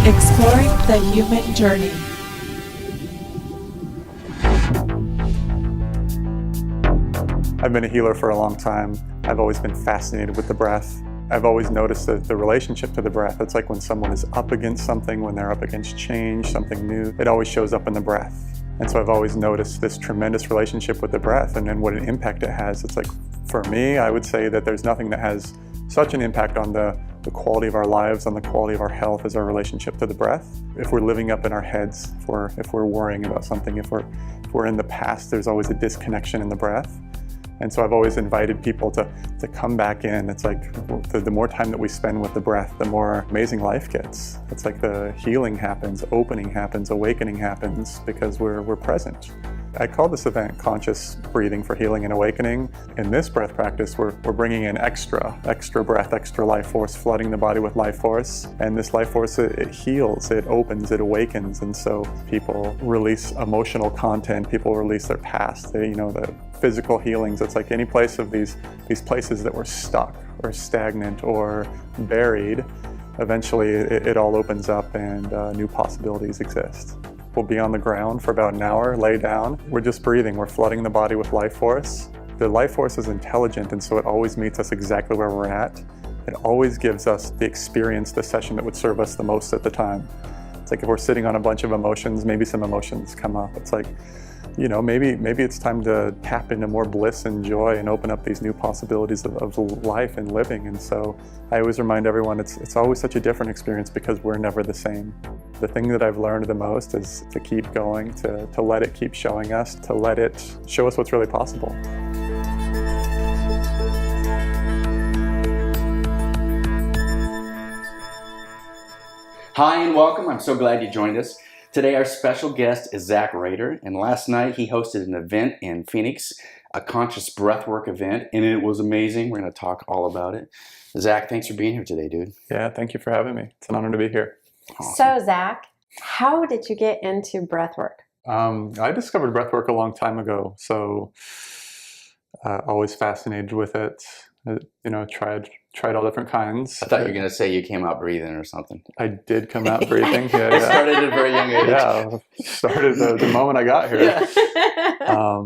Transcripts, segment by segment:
Exploring the human journey. I've been a healer for a long time. I've always been fascinated with the breath. I've always noticed that the relationship to the breath, it's like when someone is up against something, when they're up against change, something new, it always shows up in the breath. And so I've always noticed this tremendous relationship with the breath and then what an impact it has. It's like, for me, I would say that there's nothing that has such an impact on the quality of our lives, on the quality of our health, as our relationship to the breath. If we're living up in our heads, if we're worrying about something, if we're in the past, there's always a disconnection in the breath. And so I've always invited people to come back in. It's like the more time that we spend with the breath, the more amazing life gets. It's like the healing happens, opening happens, awakening happens because we're present. I call this event Conscious Breathing for Healing and Awakening. In this breath practice, we're bringing in extra breath, extra life force, flooding the body with life force. And this life force, it heals, it opens, it awakens. And so people release emotional content, people release their past, the physical healings. It's like any place of these places that were stuck or stagnant or buried, eventually it all opens up and new possibilities exist. We'll be on the ground for about an hour, lay down. We're just breathing. We're flooding the body with life force. The life force is intelligent, and so it always meets us exactly where we're at. It always gives us the experience, the session that would serve us the most at the time. It's like if we're sitting on a bunch of emotions, maybe some emotions come up. It's like, maybe it's time to tap into more bliss and joy and open up these new possibilities of life and living. And so I always remind everyone it's always such a different experience because we're never the same. The thing that I've learned the most is to keep going, to let it keep showing us, to let it show us what's really possible. Hi and welcome. I'm so glad you joined us. Today our special guest is Rehder, and last night he hosted an event in Phoenix, a conscious breathwork event, and it was amazing. We're going to talk all about it. Zach, thanks for being here today, dude. Yeah, thank you for having me. It's an honor to be here. Awesome. So Zach, how did you get into breathwork? I discovered breathwork a long time ago, so always fascinated with it. Tried all different kinds. I thought you were going to say you came out breathing or something. I did come out breathing. Yeah, Started at a very young age. Yeah, started the moment I got here. Yeah.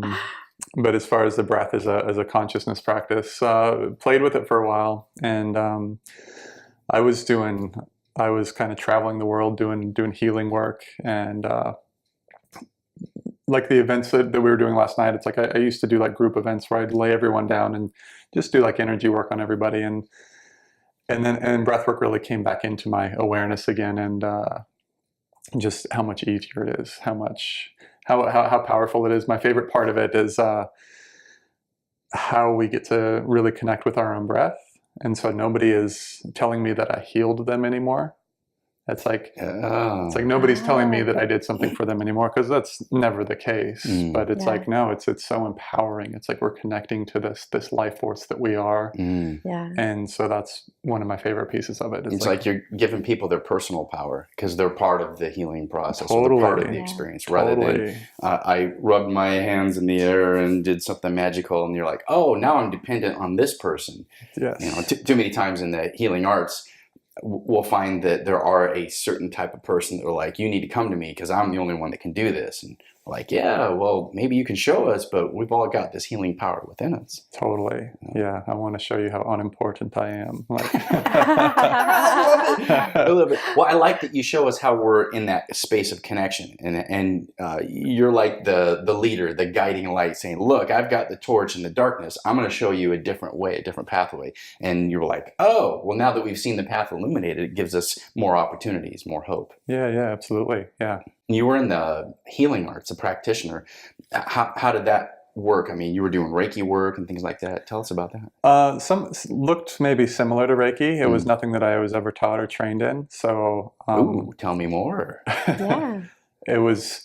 But as far as the breath as a consciousness practice, played with it for a while, and I was kind of traveling the world doing healing work, and like the events that we were doing last night. It's like I used to do like group events where I'd lay everyone down and just do like energy work on everybody, and breathwork really came back into my awareness again, and just how much easier it is, how powerful it is. My favorite part of it is how we get to really connect with our own breath, and so nobody is telling me that I healed them anymore. It's like nobody's telling me that I did something for them anymore, because that's never the case. But it's like, no, it's so empowering. It's like we're connecting to this life force that we are. Yeah. And so that's one of my favorite pieces of it. It's like you're giving people their personal power because they're part of the healing process. Totally. Or they're part of the experience, rather than I rubbed my hands in the air and did something magical, and you're like, oh, now I'm dependent on this person. Yes. Too many times in the healing arts, we'll find that there are a certain type of person that are like, you need to come to me because I'm the only one that can do this. And we're like, yeah, well, maybe you can show us, but we've all got this healing power within us. Totally. Yeah. I want to show you how unimportant I am. I love it. Well, I like that you show us how we're in that space of connection, and you're like the leader, the guiding light, saying, look, I've got the torch in the darkness. I'm going to show you a different way, a different pathway. And you're like, oh, well, now that we've seen the path illuminated, it gives us more opportunities, more hope. Yeah, absolutely. Yeah. You were in the healing arts, a practitioner. How did that work? I mean, you were doing Reiki work and things like that. Tell us about that. Some looked maybe similar to Reiki. It was nothing that I was ever taught or trained in. So, tell me more. Yeah. It was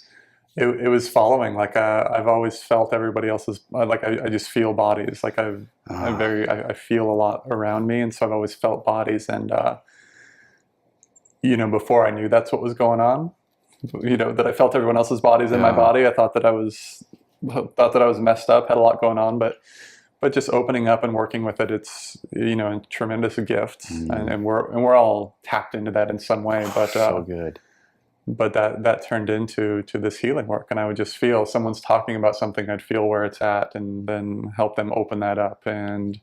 following. Like I've always felt everybody else's. I just feel bodies. Like I feel a lot around me, and so I've always felt bodies. And before I knew that's what was going on, that I felt everyone else's bodies in my body. I thought that I was messed up, had a lot going on. But but just opening up and working with it, it's, you know, a tremendous gift, and we're all tapped into that in some way. But So good. but that turned into this healing work, and I would just feel someone's talking about something, I'd feel where it's at, and then help them open that up, and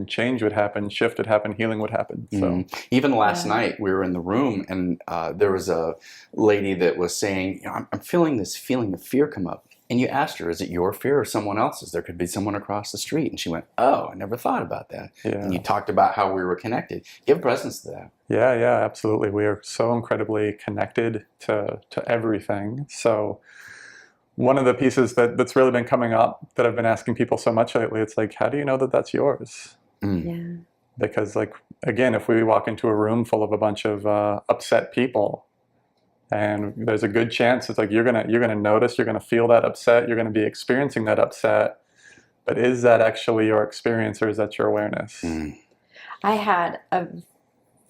change would happen, shift would happen, healing would happen. So even last night we were in the room, and there was a lady that was saying, you know, I'm feeling this feeling of fear come up. And you asked her, is it your fear or someone else's? There could be someone across the street. And she went, oh, I never thought about that. Yeah. And you talked about how we were connected. Give presence to that. Yeah, absolutely. We are so incredibly connected to everything. So one of the pieces that's really been coming up that I've been asking people so much lately, it's like, how do you know that that's yours? Yeah. Because, like, again, if we walk into a room full of a bunch of upset people, and there's a good chance it's like you're gonna notice, you're gonna feel that upset, you're gonna be experiencing that upset, but is that actually your experience, or is that your awareness? I had a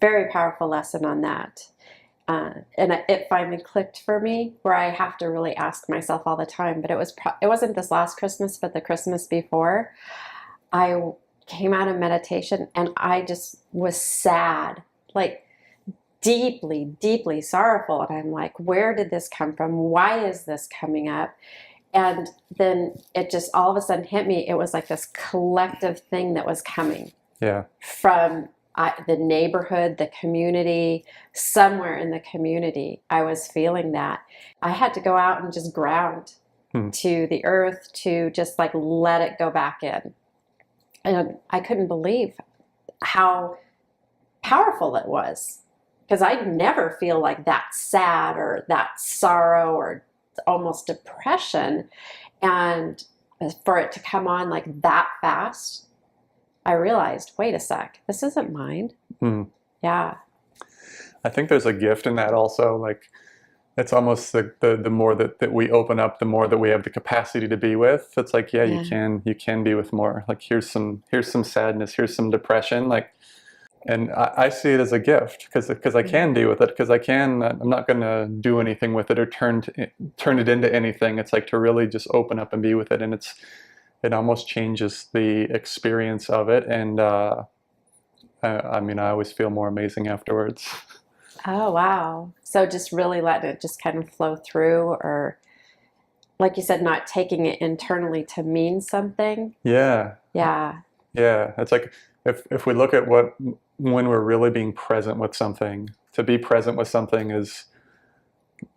very powerful lesson on that. And it finally clicked for me, where I have to really ask myself all the time. But it wasn't this last Christmas, but the Christmas before. I came out of meditation and I just was sad, like deeply, deeply sorrowful. And I'm like, where did this come from? Why is this coming up? And then it just all of a sudden hit me. It was like this collective thing that was coming from the neighborhood, the community, somewhere in the community. I was feeling that. I had to go out and just ground to the earth, to just like let it go back in. And I couldn't believe how powerful it was. Because I never feel like that sad or that sorrow or almost depression. And for it to come on like that fast, I realized, wait a sec, this isn't mine. Yeah. I think there's a gift in that also. Like, it's almost the more that we open up, the more that we have the capacity to be with. It's like, you can be with more. Like, here's some sadness, here's some depression. Like, and I see it as a gift because I can be with it, because I'm not going to do anything with it or turn it into anything. It's like to really just open up and be with it, and it almost changes the experience of it. And I mean, I always feel more amazing afterwards. Oh, wow. So just really letting it just kind of flow through, or like you said, not taking it internally to mean something. Yeah. It's like if we look at when we're really being present with something, to be present with something is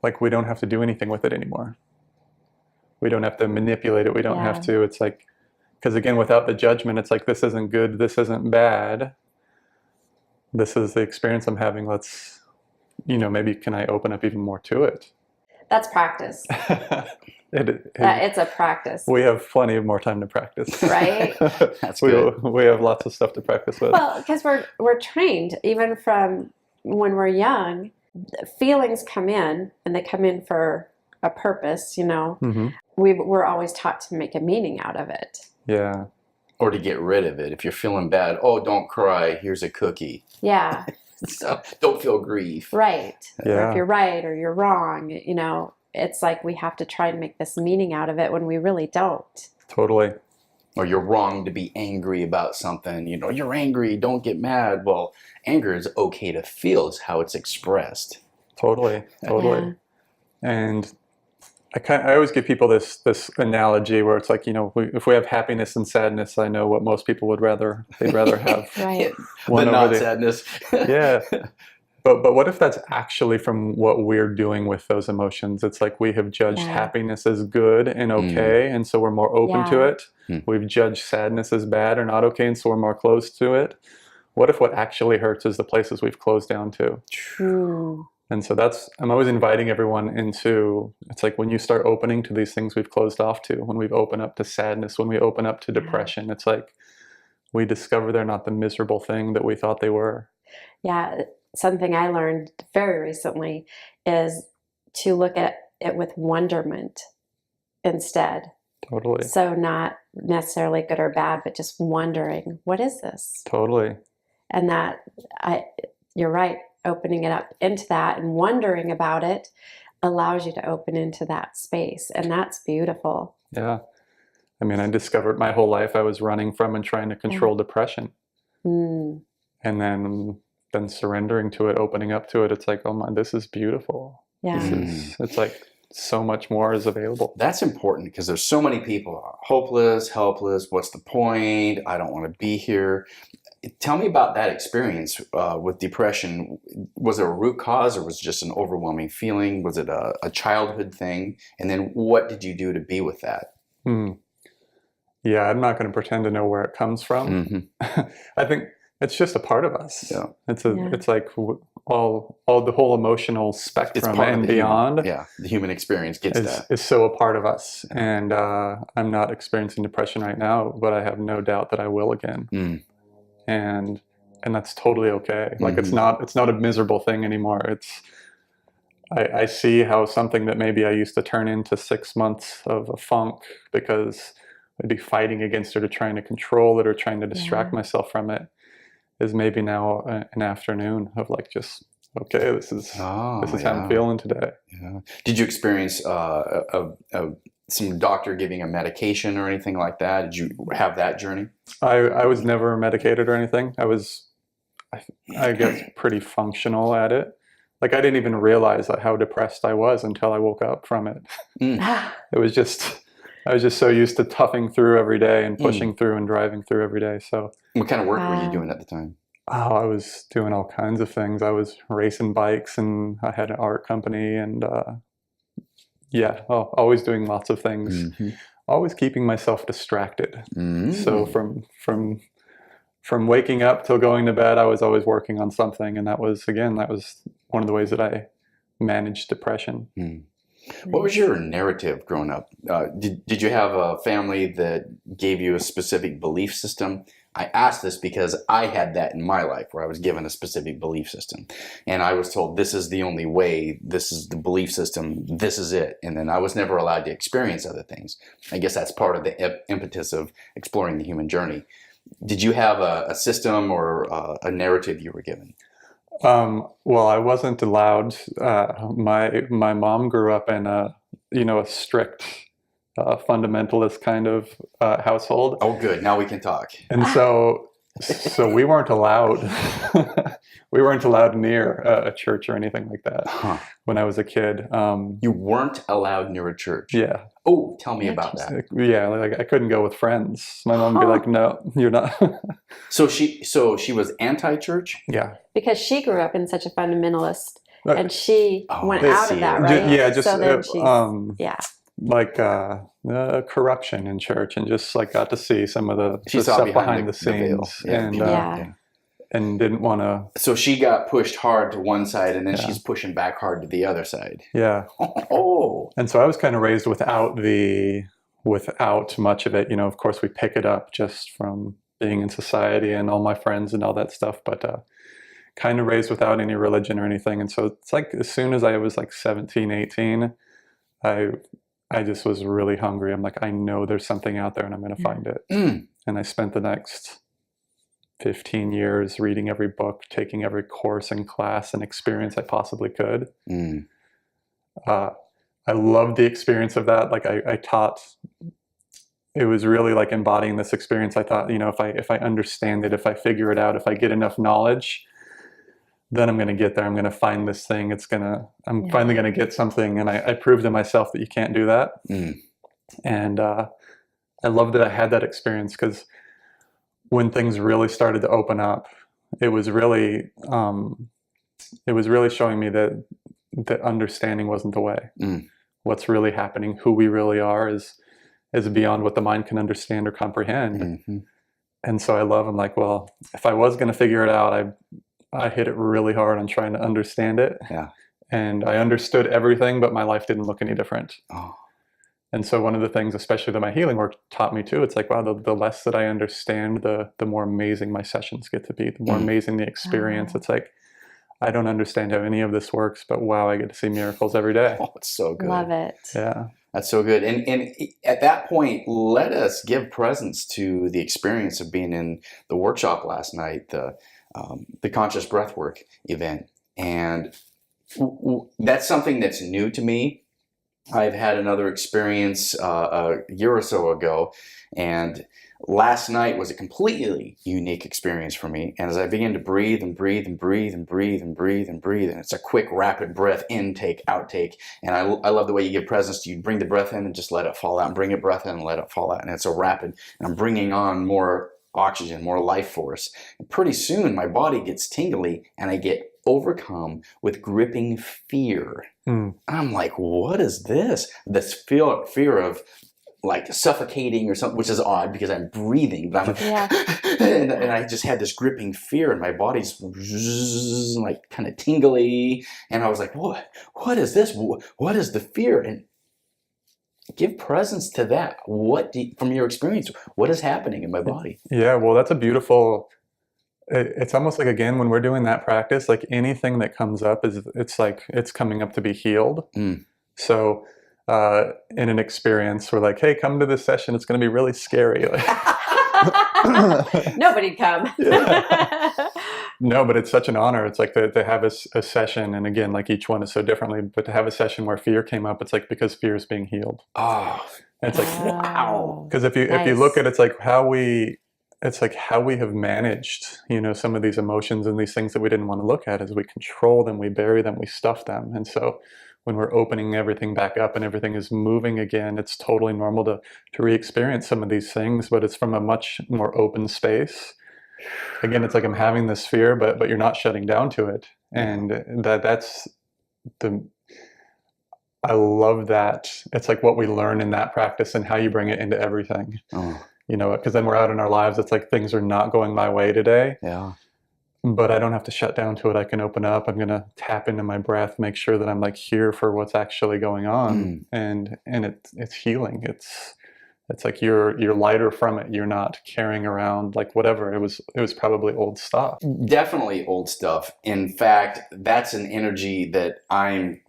like we don't have to do anything with it anymore. We don't have to manipulate it. We don't have to. It's like, because again, without the judgment, it's like, this isn't good, this isn't bad. This is the experience I'm having. Let's, maybe can I open up even more to it? That's practice. It's a practice. We have plenty of more time to practice. Right? That's good. We have lots of stuff to practice with. Well, because we're trained, even from when we're young, feelings come in, and they come in for a purpose, We're always taught to make a meaning out of it. Yeah. Or to get rid of it. If you're feeling bad, oh, don't cry, here's a cookie. Yeah. So don't feel grief. Right. Yeah. Or if you're right or you're wrong, it's like we have to try and make this meaning out of it when we really don't. Totally. Or you're wrong to be angry about something. You're angry, don't get mad. Well, anger is okay to feel, is how it's expressed. Totally. Yeah. And I always give people this analogy where it's like, if we have happiness and sadness, I know what most people they'd rather have. Right. But not sadness. Yeah. But what if that's actually from what we're doing with those emotions? It's like we have judged happiness as good and okay, and so we're more open to it. We've judged sadness as bad or not okay, and so we're more closed to it. What if what actually hurts is the places we've closed down to? True. And so I'm always inviting everyone into, it's like when you start opening to these things we've closed off to, when we've opened up to sadness, when we open up to depression, it's like we discover they're not the miserable thing that we thought they were. Yeah. Something I learned very recently is to look at it with wonderment instead. Totally. So not necessarily good or bad, but just wondering, what is this? Totally. And you're right, opening it up into that and wondering about it allows you to open into that space. And that's beautiful. Yeah. I mean, I discovered my whole life I was running from and trying to control depression. Mm. And then surrendering to it, opening up to it, it's like, oh my, this is beautiful. Yeah. It's like so much more is available. That's important because there's so many people hopeless, helpless. What's the point? I don't want to be here. Tell me about that experience with depression. Was there a root cause, or was it just an overwhelming feeling? Was it a childhood thing? And then what did you do to be with that? Yeah, I'm not going to pretend to know where it comes from. I think it's just a part of us. Yeah. It's like all the whole emotional spectrum and beyond. The human experience gets that. Is so a part of us. And I'm not experiencing depression right now, but I have no doubt that I will again. And that's totally okay. Like it's not a miserable thing anymore. I see how something that maybe I used to turn into 6 months of a funk because I'd be fighting against it or trying to control it or trying to distract myself from it is maybe now an afternoon of like just, okay, this is how I'm feeling today. Yeah. Did you experience some doctor giving a medication or anything like that? Did you have that journey? I was never medicated or anything. I guess, pretty functional at it. Like I didn't even realize how depressed I was until I woke up from it. It was just, I was just so used to toughing through every day and pushing through and driving through every day. So what kind of work were you doing at the time? Oh, I was doing all kinds of things. I was racing bikes and I had an art company and always doing lots of things. Always keeping myself distracted. So from waking up till going to bed, I was always working on something. And that was one of the ways that I managed depression. What was your narrative growing up? Did you have a family that gave you a specific belief system? I asked this because I had that in my life where I was given a specific belief system. And I was told, this is the only way, this is the belief system, this is it. And then I was never allowed to experience other things. I guess that's part of the impetus of exploring the human journey. Did you have a system or a narrative you were given? Well, I wasn't allowed. My mom grew up in a strict fundamentalist kind of household. Oh, good. Now we can talk. And so we weren't allowed. We weren't allowed near a church or anything like that when I was a kid. You weren't allowed near a church? Yeah. Oh, tell me about that. Yeah, like I couldn't go with friends. My mom would be like, "No, you're not." So she was anti-church? Yeah. Because she grew up in such a fundamentalist, and she went out of that, right? Yeah, just so then like corruption in church, and just like got to see some of the stuff behind the scenes, and didn't want to. So she got pushed hard to one side, and then she's pushing back hard to the other side. Yeah. And so I was kind of raised without much of it. Of course, we pick it up just from being in society and all my friends and all that stuff, but kind of raised without any religion or anything. And so it's like as soon as I was like 17, 18, I just was really hungry. I'm like, I know there's something out there and I'm going to find it. And I spent the next 15 years reading every book, taking every course and class and experience I possibly could. I loved the experience of that. Like I taught, it was really like embodying this experience. I thought, if I understand it, if I figure it out, if I get enough knowledge, then I'm going to get there. I'm going to find this thing. I'm finally going to get something. And I proved to myself that you can't do that. And I loved that I had that experience because when things really started to open up, it was really showing me that understanding wasn't the way. What's really happening, who we really are is beyond what the mind can understand or comprehend. And so I'm like, well, if I was going to figure it out, I hit it really hard on trying to understand it. Yeah. And I understood everything, but my life didn't look any different. And so one of the things, especially that my healing work taught me too, it's like, wow, the less that I understand, the more amazing my sessions get to be, the more amazing the experience. It's like, I don't understand how any of this works, but wow, I get to see miracles every day. Oh, it's so good. Love it. Yeah. That's so good. And at that point, let us give presence to the experience of being in the workshop last night, the conscious breathwork event. And that's something that's new to me. I've had another experience a year or so ago, and last night was a completely unique experience for me. And as I began to breathe and breathe and breathe and breathe and breathe and breathe, and it's a quick, rapid breath, intake, outtake. And I love the way you give presence. You bring the breath in and just let it fall out, and bring a breath in and let it fall out. And it's a rapid, and I'm bringing on more oxygen, more life force. And pretty soon my body gets tingly and I get overcome with gripping fear. I'm like, what is this? This fear of like suffocating or something, which is odd because I'm breathing. But and I just had this gripping fear, and my body's like kind of tingly. And I was like, what is this? What is the fear? And give presence to that. From your experience, what is happening in my body? Yeah, well, that's a beautiful. It's almost like, again, when we're doing that practice, like anything that comes up it's like it's coming up to be healed. So in an experience, we're like, hey, come to this session. It's going to be really scary. Nobody'd come. No, but it's such an honor. It's like to have a session, and again, like each one is so differently, but to have a session where fear came up, it's like because fear is being healed. Oh, and it's like, wow. Because if you look at it, it's like how we have managed, some of these emotions and these things that we didn't want to look at, is we control them, we bury them, we stuff them. And so when we're opening everything back up and everything is moving again, it's totally normal to re-experience some of these things, but it's from a much more open space. Again, it's like I'm having this fear, but you're not shutting down to it. And I love that. It's like what we learn in that practice and how you bring it into everything. Because then we're out in our lives. It's like things are not going my way today. Yeah. But I don't have to shut down to it. I can open up. I'm going to tap into my breath, make sure that I'm like here for what's actually going on. And it's healing. It's like you're lighter from it. You're not carrying around like whatever. It was probably old stuff. Definitely old stuff. In fact, that's an energy that I'm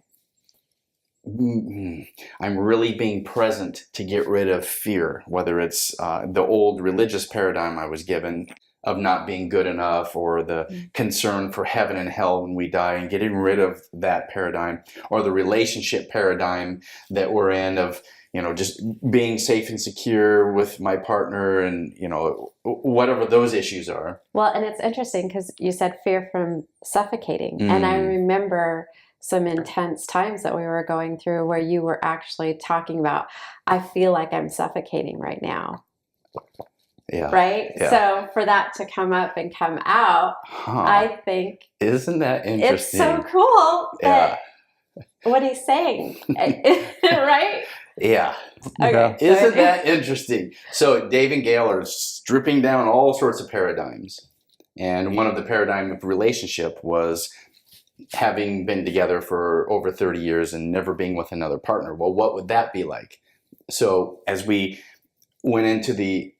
really being present to get rid of fear, whether it's the old religious paradigm I was given of not being good enough, or the concern for heaven and hell when we die, and getting rid of that paradigm, or the relationship paradigm that we're in of, just being safe and secure with my partner, and, whatever those issues are. Well, and it's interesting because you said fear from suffocating. And I remember some intense times that we were going through where you were actually talking about, I feel like I'm suffocating right now. Yeah. Right? Yeah. So for that to come up and come out, I think... Isn't that interesting? It's so cool. Yeah. What he's saying. Right? Yeah. Okay. Isn't that interesting? So Dave and Gail are stripping down all sorts of paradigms. And one of the paradigm of relationship was having been together for over 30 years and never being with another partner. Well, what would that be like? So as we went into the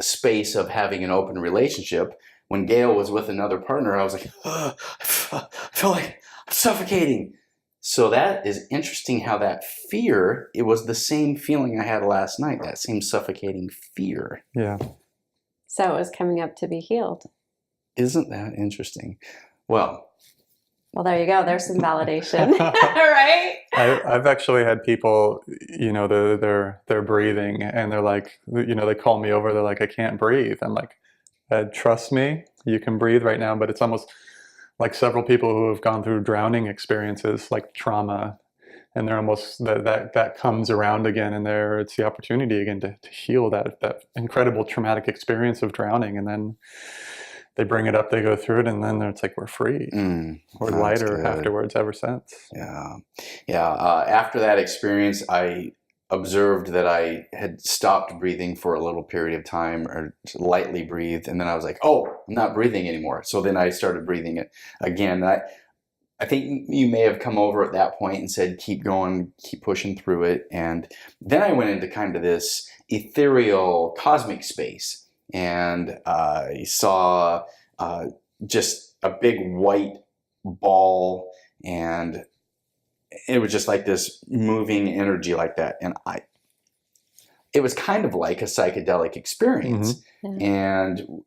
space of having an open relationship, when Gail was with another partner, I was like, I feel like I'm suffocating. So that is interesting how that fear, it was the same feeling I had last night, that same suffocating fear. Yeah. So it was coming up to be healed. Isn't that interesting? Well, there you go. There's some validation, right? I've actually had people, they're breathing and they're like, they call me over. They're like, I can't breathe. I'm like, trust me, you can breathe right now. But it's almost like several people who have gone through drowning experiences, like trauma, and they're almost that comes around again, and it's the opportunity again to heal that incredible traumatic experience of drowning, and then they bring it up, they go through it, and then it's like we're free. We're lighter afterwards ever since. Yeah. After that experience, I observed that I had stopped breathing for a little period of time, or lightly breathed, and then I was like, oh, I'm not breathing anymore. So then I started breathing it again. I think you may have come over at that point and said, keep going, keep pushing through it. And then I went into kind of this ethereal cosmic space. And I saw just a big white ball, and it was just like this moving energy like that. And it was kind of like a psychedelic experience. And,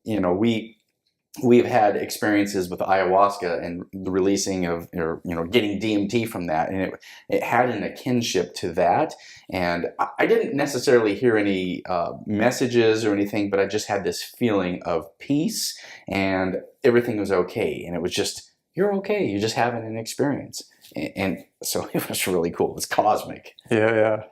we've had experiences with ayahuasca and the releasing of, or, getting DMT from that, and it had a kinship to that. And I didn't necessarily hear any messages or anything, but I just had this feeling of peace, and everything was okay. And it was just, you're okay. You're just having an experience, and so it was really cool. It was cosmic. Yeah.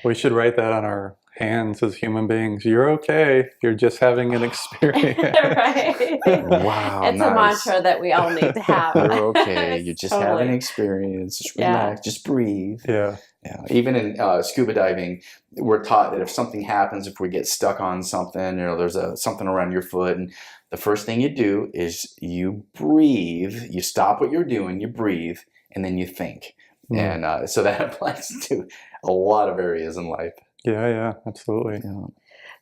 We should write that on our hands as human beings. You're okay. You're just having an experience. Right. Wow. It's a nice. mantra that we all need to have. You're okay. You're just Totally. having an experience. Just relax. Just breathe. Yeah. Yeah. Even in scuba diving, we're taught that if something happens, if we get stuck on something, there's something around your foot, and the first thing you do is you breathe. You stop what you're doing. You breathe, and then you think. And so that applies to a lot of areas in life. Yeah, absolutely. Yeah.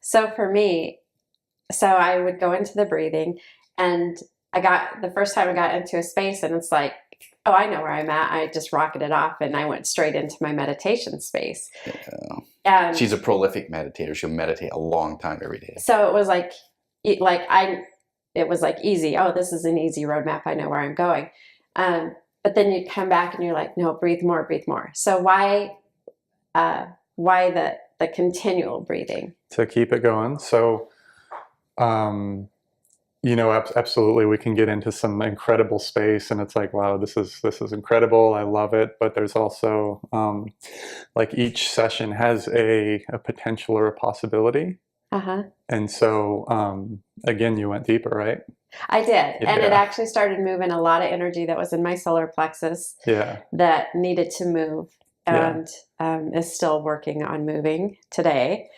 So for me, I would go into the breathing, and the first time I got into a space, and it's like, oh, I know where I'm at. I just rocketed off, and I went straight into my meditation space. Yeah. And She's a prolific meditator. She'll meditate a long time every day. so it was it was like easy. Oh, this is an easy roadmap. I know where I'm going. But then you'd come back and you're like, no, breathe more, breathe more. So why the continual breathing? To keep it going. So, absolutely, we can get into some incredible space, and it's like, wow, this is incredible. I love it. But there's also, like, each session has a potential or a possibility. Uh-huh. And so, again, you went deeper, right? I did. And it Yeah. actually started moving a lot of energy that was in my solar plexus Yeah. that needed to move, and is still working on moving today.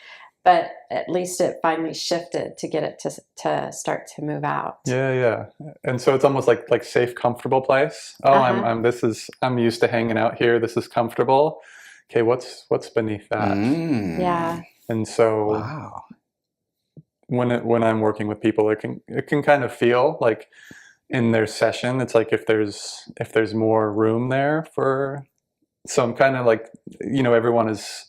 But at least it finally shifted to get it to start to move out. Yeah. And so it's almost like safe, comfortable place. Oh, Uh-huh. I'm used to hanging out here. This is comfortable. Okay, what's beneath that? Yeah. And so Wow. when I'm working with people, it can kind of feel like in their session, it's like if there's more room there for some kind of like, everyone is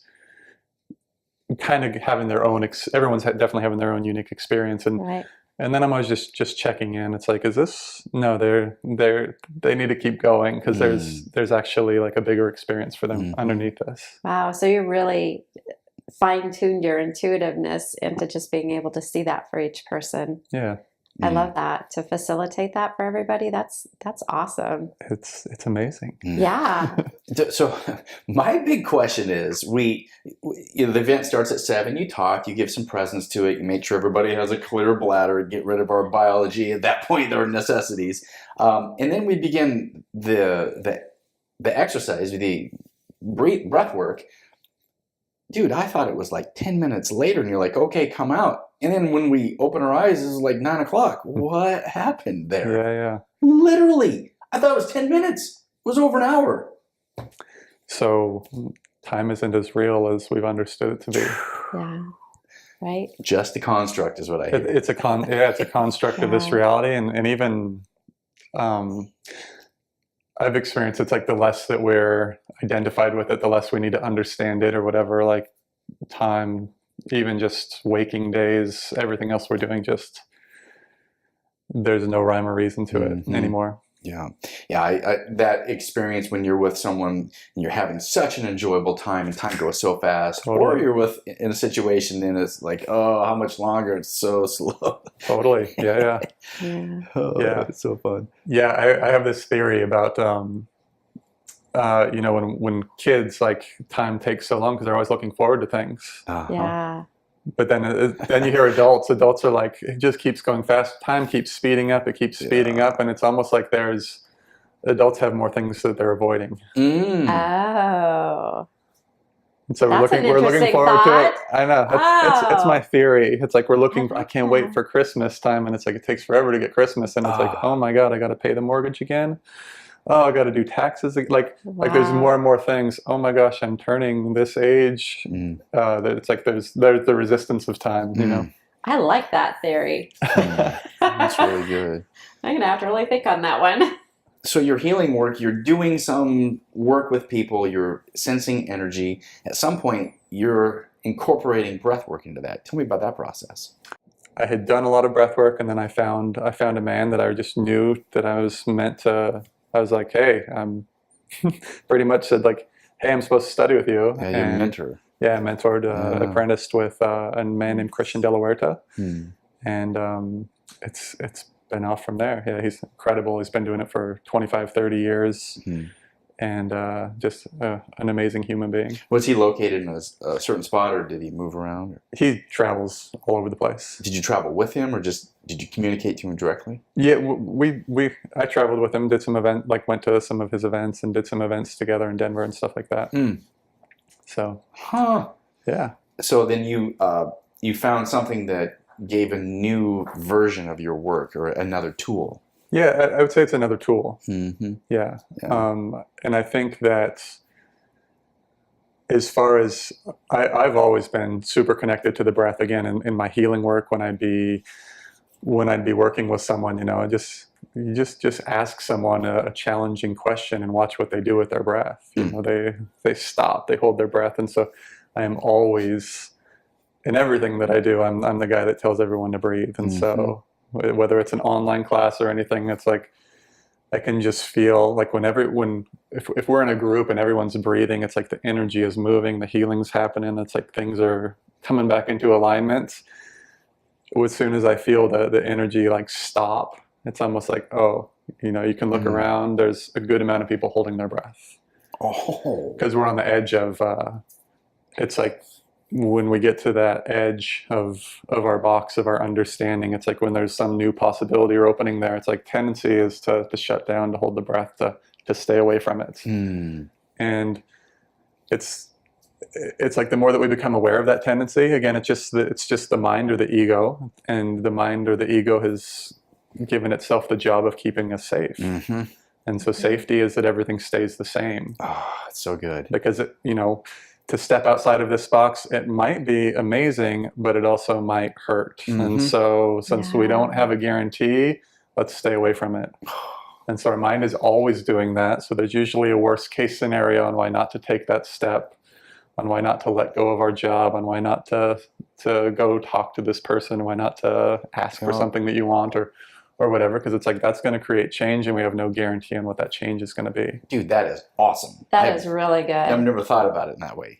kind of having their own, everyone's definitely having their own unique experience. And Right. and then I'm always just checking in. It's like, is this, no, they need to keep going because there's actually like a bigger experience for them underneath this. Wow. So you really fine-tuned your intuitiveness into just being able to see that for each person. Yeah. I love that. To facilitate that for everybody, that's awesome. It's amazing. Yeah. So my big question is, the event starts at 7, you talk, you give some presence to it, you make sure everybody has a clear bladder, get rid of our biology. At that point, there are necessities. And then we begin the exercise, the breath work. Dude, I thought it was like 10 minutes later, and you're like, okay, come out. And then when we open our eyes, it's like 9 o'clock. What happened there? Yeah. Literally. I thought it was 10 minutes. It was over an hour. So time isn't as real as we've understood it to be. Yeah. Right. Just a construct is what I hear. It's a construct of this reality, and even I've experienced it's like the less that we're identified with it, the less we need to understand it or whatever. Like time, even just waking days, everything else we're doing, just there's no rhyme or reason to it anymore. Yeah. I that experience when you're with someone and you're having such an enjoyable time and time goes so fast, or you're in a situation and it's like, oh, how much longer? It's so slow. Totally. Yeah. It's so fun. Yeah, I have this theory about when kids, like, time takes so long because they're always looking forward to things. Yeah. But then you hear adults are like, it just keeps going fast. Time keeps speeding up. It keeps speeding up. And it's almost like adults have more things that they're avoiding. Oh. And so we're looking forward to it. I know. It's my theory. It's like I can't wait for Christmas time. And it's like, it takes forever to get Christmas. And it's like, oh my God, I got to pay the mortgage again. Oh, I got to do taxes. Like there's more and more things. Oh my gosh, I'm turning this age. That it's like there's the resistance of time. I like that theory. That's really good. I'm gonna have to really think on that one. So your healing work, you're doing some work with people. You're sensing energy. At some point, you're incorporating breath work into that. Tell me about that process. I had done a lot of breath work, and then I found a man that I just knew that I was meant to. I was like, hey, I'm pretty much said like, hey, I'm supposed to study with you. Yeah, your mentor. Yeah, I mentored, apprenticed with a man named Christian De La Huerta, and it's been off from there. Yeah, he's incredible. He's been doing it for 25, 30 years. And just an amazing human being. Was he located in a certain spot, or did he move around? He travels all over the place. Did you travel with him, or just did you communicate to him directly? Yeah, I traveled with him, did some went to some of his events and did some events together in Denver and stuff like that. So, yeah. So then you found something that gave a new version of your work, or another tool. Yeah, I would say it's another tool. Yeah. And I think that as far as I've always been super connected to the breath. Again, in my healing work, when I'd be working with someone, you just ask someone a challenging question and watch what they do with their breath. They stop, they hold their breath, and so I am always, in everything that I do, I'm the guy that tells everyone to breathe, and so. Whether it's an online class or anything, it's like I can just feel like if we're in a group and everyone's breathing, it's like the energy is moving, the healing's happening. It's like things are coming back into alignment. As soon as I feel the energy like stop, it's almost like, oh, you can look around. There's a good amount of people holding their breath. Because we're on the edge of. It's like. When we get to that edge of our box, of our understanding, it's like when there's some new possibility or opening there, it's like tendency is to shut down, to hold the breath, to stay away from it. And it's like the more that we become aware of that tendency, again, it's just the mind or the ego, and the mind or the ego has given itself the job of keeping us safe. And so safety is that everything stays the same. Oh, it's so good. Because to step outside of this box, it might be amazing, but it also might hurt. And so since we don't have a guarantee, let's stay away from it. And so our mind is always doing that. So there's usually a worst case scenario on why not to take that step, on why not to let go of our job, on why not to go talk to this person, why not to ask for something that you want or whatever, because it's like that's going to create change, and we have no guarantee on what that change is going to be. Dude, that is awesome. That is really good. I've never thought about it in that way.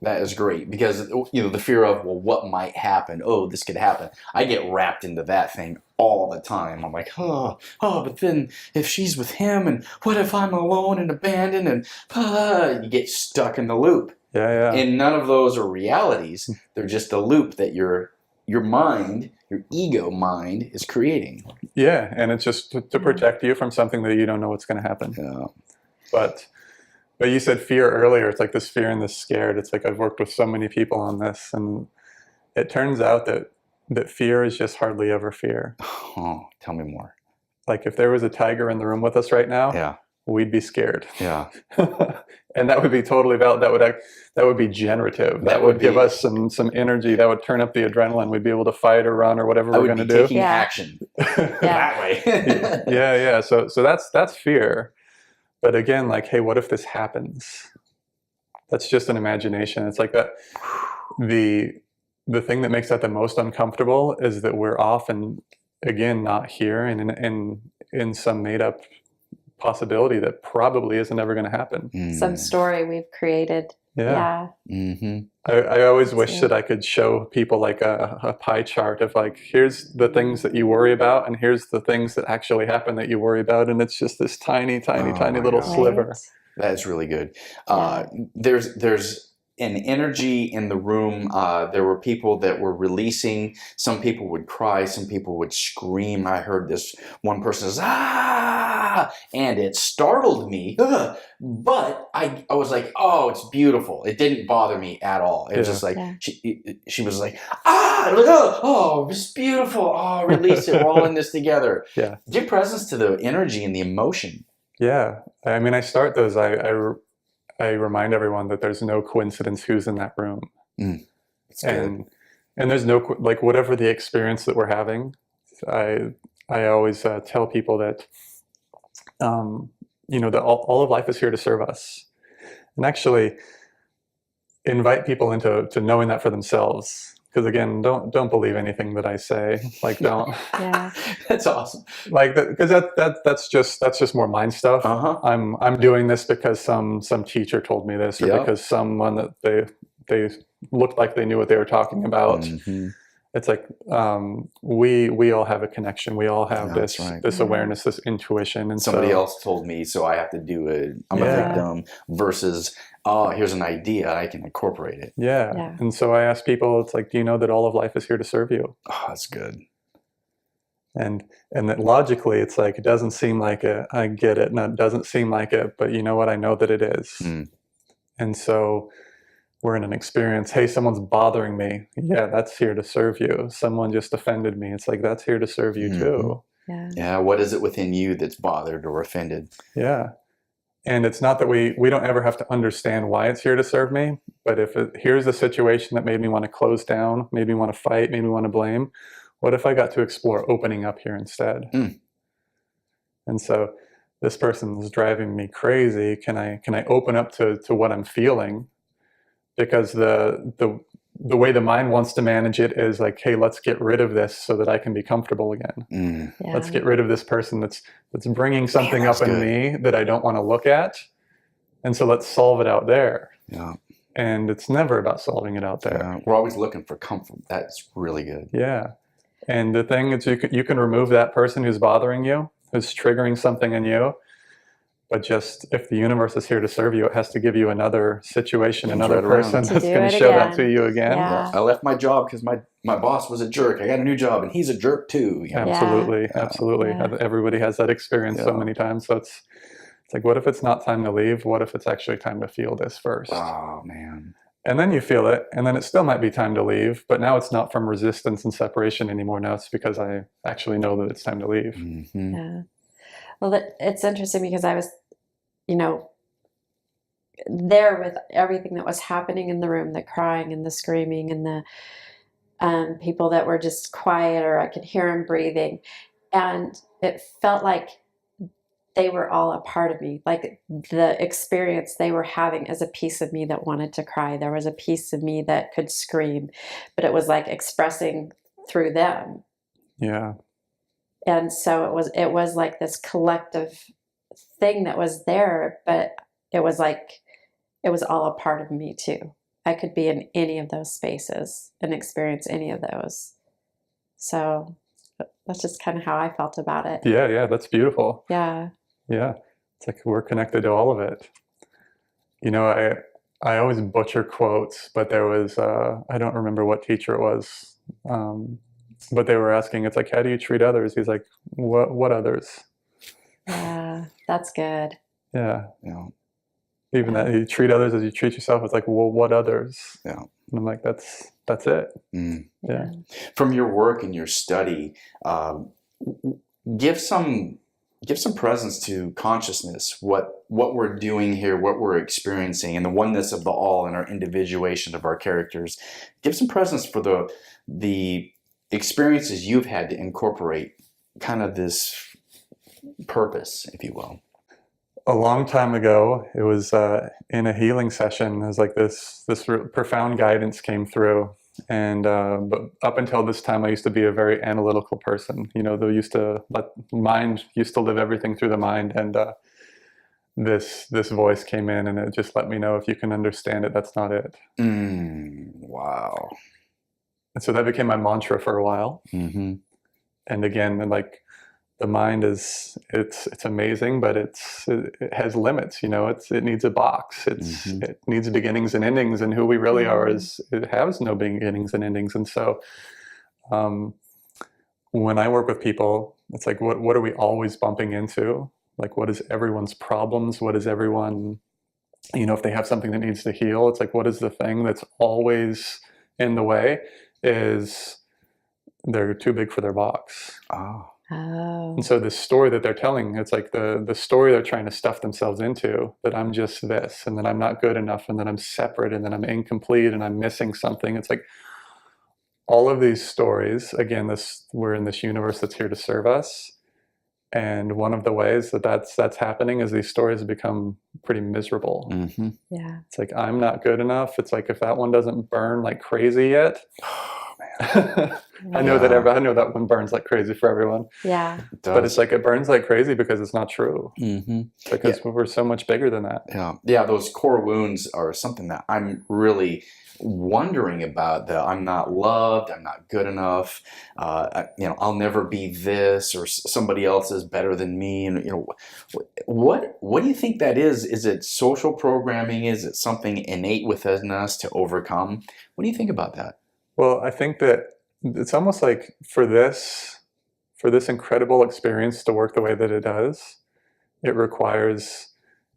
That is great, because the fear of, well, what might happen? Oh, this could happen. I get wrapped into that thing all the time. I'm like, but then if she's with him, and what if I'm alone and abandoned, and you get stuck in the loop. Yeah. And none of those are realities. They're just a loop that your mind, your ego mind, is creating. Yeah, and it's just to protect you from something that you don't know what's going to happen. Yeah. But you said fear earlier. It's like this fear and this scared. It's like I've worked with so many people on this, and it turns out that fear is just hardly ever fear. Oh, tell me more. Like if there was a tiger in the room with us right now, we'd be scared. Yeah. And that would be totally valid. That would be generative. That would give us some energy. That would turn up the adrenaline. We'd be able to fight or run or whatever we're going to do. Taking action that way. Yeah. So that's fear. But again, like, hey, what if this happens? That's just an imagination. It's like that. The thing that makes that the most uncomfortable is that we're often, again, not here and in some made up possibility that probably isn't ever going to happen. Some story we've created. Yeah. I always wish that I could show people like a pie chart of like, here's the things that you worry about, and here's the things that actually happen that you worry about, and it's just this tiny little sliver. That is really good. There's an energy in the room. There were people that were releasing. Some people would cry. Some people would scream. I heard this one person says, "Ah!" and it startled me. But I was like, "Oh, it's beautiful." It didn't bother me at all. It was just like she was like, "Ah!" And I was like, "Oh, it's beautiful. Oh, release it. We're all in this together." Yeah. Give presence to the energy and the emotion. Yeah. I mean, I start those. I remind everyone that there's no coincidence who's in that room. And there's no, like, whatever the experience that we're having, I always tell people that, that all of life is here to serve us. And actually invite people into knowing that for themselves. because again, don't believe anything that I say. Like, don't. Yeah. That's awesome. Like, because that's just more mind stuff. Uh-huh. I'm doing this because some teacher told me this, or Yep. because someone that they looked like they knew what they were talking about. Mm-hmm. It's like, we all have a connection. We all have That's this right. this awareness, this intuition, and Somebody so, else told me, so I have to do it. I'm a Yeah. victim versus, oh, here's an idea, I can incorporate it. yeah. Yeah. And so I ask people, it's like, do you know that all of life is here to serve you? Oh, that's good. And that logically, it's like, it doesn't seem like it. I get it, and it doesn't seem like it, but you know what? I know that it is. Mm. And so we're in an experience. Hey, someone's bothering me. Yeah, that's here to serve you. Someone just offended me. It's like, that's here to serve you too. Yeah. Yeah, what is it within you that's bothered or offended? Yeah. And it's not that we don't ever have to understand why it's here to serve me, but here's a situation that made me want to close down, made me want to fight, made me want to blame. What if I got to explore opening up here instead? Mm. And so this person is driving me crazy. Can I open up to what I'm feeling? Because the way the mind wants to manage it is like, hey, let's get rid of this so that I can be comfortable again. Mm. Yeah. Let's get rid of this person that's bringing something that's up in good. me that I don't want to look at. And so let's solve it out there. Yeah. And it's never about solving it out there. Yeah. We're always looking for comfort. That's really good. Yeah. And the thing is, you can remove that person who's bothering you, who's triggering something in you. But just, if the universe is here to serve you, it has to give you another situation, Comes another right around. person To that's do going it to show that again. to you again. Yeah. I left my job because my boss was a jerk. I got a new job and he's a jerk too. You know? Absolutely, Yeah. absolutely. Yeah. Everybody has that experience so Yeah. many times. So it's like, what if it's not time to leave? What if it's actually time to feel this first? Oh man. And then you feel it, and then it still might be time to leave, but now it's not from resistance and separation anymore. Now it's because I actually know that it's time to leave. Mm-hmm. Yeah. Well, it's interesting because I was, there with everything that was happening in the room, the crying and the screaming and the people that were just quiet, or I could hear them breathing. And it felt like they were all a part of me. Like the experience they were having as a piece of me that wanted to cry. There was a piece of me that could scream, but it was like expressing through them. Yeah. And so it was like this collective thing that was there, but it was like, it was all a part of me too. I could be in any of those spaces and experience any of those. So that's just kind of how I felt about it. Yeah, that's beautiful. Yeah. Yeah. It's like we're connected to all of it. I always butcher quotes, but there was, I don't remember what teacher it was, but they were asking, it's like, how do you treat others? He's like, what others? Yeah, that's good. Yeah. Yeah. Even that you treat others as you treat yourself. It's like, well, what others? Yeah. And I'm like, that's it. Mm. Yeah. From your work and your study, give some presence to consciousness, what we're doing here, what we're experiencing, and the oneness of the all and our individuation of our characters. Give some presence for the experiences you've had to incorporate kind of this purpose, if you will. A long time ago, it was in a healing session. It was like this profound guidance came through. And but up until this time, I used to be a very analytical person. Mind used to live everything through the mind. And this voice came in, and it just let me know, if you can understand it, that's not it. Wow. And so that became my mantra for a while. Mm-hmm. And again, the mind it's amazing, but it has limits. It needs a box. It needs beginnings and endings, and who we really are it has no beginnings and endings. And so when I work with people, it's like, what are we always bumping into? Like, what is everyone's problems? What is everyone, if they have something that needs to heal, it's like, what is the thing that's always in the way? Is they're too big for their box. Oh. And so this story that they're telling, it's like the story they're trying to stuff themselves into, that I'm just this, and that I'm not good enough, and that I'm separate, and that I'm incomplete, and I'm missing something. It's like all of these stories, again, we're in this universe that's here to serve us. And one of the ways that's happening is these stories become pretty miserable. Mm-hmm. Yeah. It's like, I'm not good enough. It's like, if that one doesn't burn like crazy yet, I know that I know that one burns like crazy for everyone. Yeah. But it's like it burns like crazy because it's not true. Mm-hmm. Because we're so much bigger than that. Yeah, those core wounds are something that I'm really wondering about. That I'm not loved, I'm not good enough, I'll never be this, or somebody else is better than me. And what do you think that is? Is it social programming? Is it something innate within us to overcome? What do you think about that? Well, I think that it's almost like for this incredible experience to work the way that it does, it requires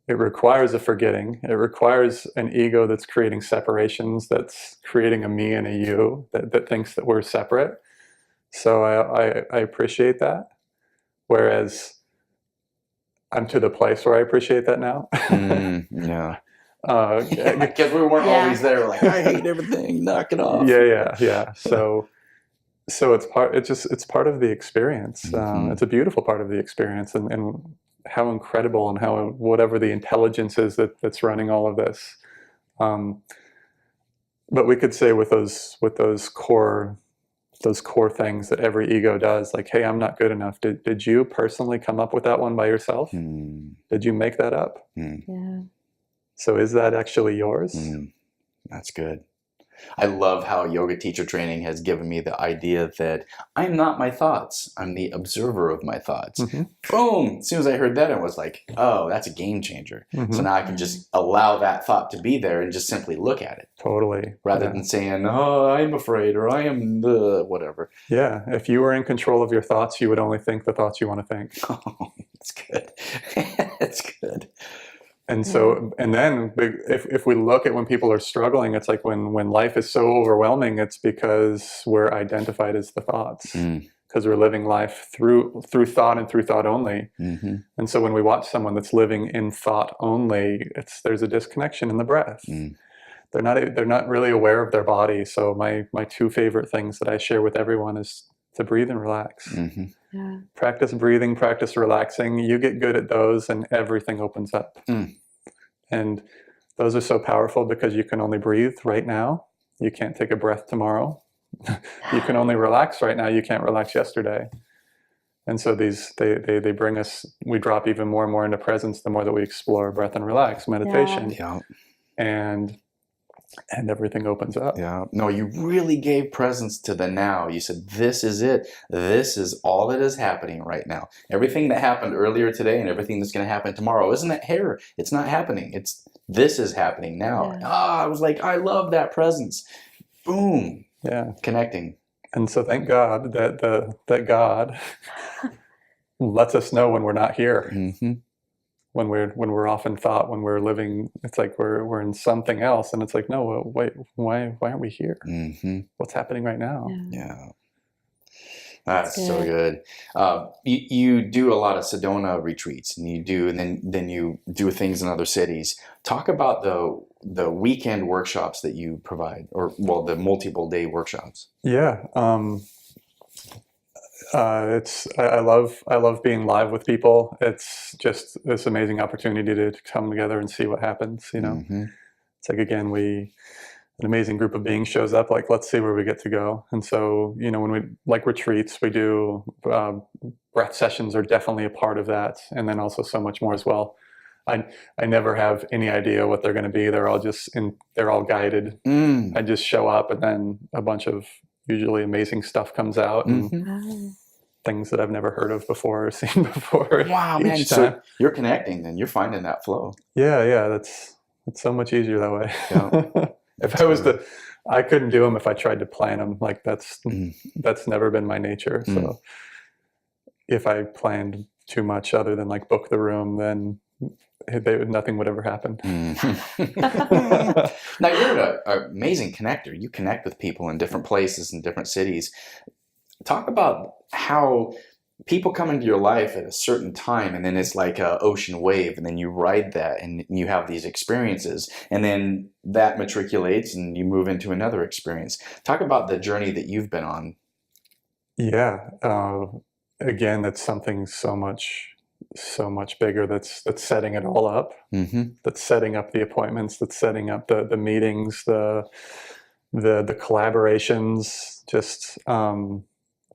a forgetting. It requires an ego that's creating separations, that's creating a me and a you that thinks that we're separate. So I appreciate that. Whereas I'm to the place where I appreciate that now. Yeah. Because we weren't always there. Like, I hate everything. Knock it off. Yeah. So it's part of the experience. It's a beautiful part of the experience, and how incredible, and how whatever the intelligence is that's running all of this. But we could say with those core things that every ego does, like, hey, I'm not good enough. Did you personally come up with that one by yourself? Did you make that up? Yeah. So is that actually yours? That's good. I love how yoga teacher training has given me the idea that I'm not my thoughts. I'm the observer of my thoughts. Boom! As soon as I heard that, I was like, oh, that's a game changer. So now I can just allow that thought to be there and just simply look at it. Totally. Rather than saying, oh, I'm afraid, or I am the whatever. Yeah. If you were in control of your thoughts, you would only think the thoughts you want to think. Oh, that's good. That's good. And so, and then if we look at when people are struggling, it's like when life is so overwhelming, it's because we're identified as the thoughts, because we're living life through thought and through thought only. And so when we watch someone that's living in thought only, there's a disconnection in the breath. They're not really aware of their body. So my two favorite things that I share with everyone is to breathe and relax. Yeah. Practice breathing, practice relaxing. You get good at those and everything opens up. And those are so powerful because you can only breathe right now. You can't take a breath tomorrow. You can only relax right now. You can't relax yesterday. And so they bring us, we drop even more and more into presence the more that we explore breath and relax, meditation. Yeah. And everything opens up. Yeah. No, you really gave presence to the now. You said, this is it. This is all that is happening right now. Everything that happened earlier today and everything that's going to happen tomorrow, isn't that here? It's not happening. This is happening now. Yeah. I was like, I love that presence. Boom. Yeah. Connecting. And so thank God that God lets us know when we're not here. When we're off in thought, when we're living, it's like we're in something else, and it's like, no, wait, why aren't we here? What's happening right now? Yeah. That's so good. You do a lot of Sedona retreats, and then you do things in other cities. Talk about the weekend workshops that you provide, or the multiple day workshops. Yeah. I love being live with people. It's just this amazing opportunity to come together and see what happens. It's like, again, an amazing group of beings shows up. Like, let's see where we get to go. And so, when we like retreats, we do breath sessions are definitely a part of that, and then also so much more as well. I never have any idea what they're going to be. They're all guided. I just show up, and then a bunch of usually amazing stuff comes out, and things that I've never heard of before or seen before. Wow, man! So you're connecting, then you're finding that flow. Yeah. It's so much easier that way. Yeah. If I was I couldn't do them if I tried to plan them. Like that's never been my nature. So if I planned too much other than like book the room, then nothing would ever happen. Now you're an amazing connector. You connect with people in different places and different cities. Talk about how people come into your life at a certain time, and then it's like an ocean wave, and then you ride that and you have these experiences, and then that matriculates and you move into another experience. Talk about the journey that you've been on. Yeah. Again, that's something so much bigger that's setting it all up. That's setting up the appointments, that's setting up the meetings, the the collaborations, just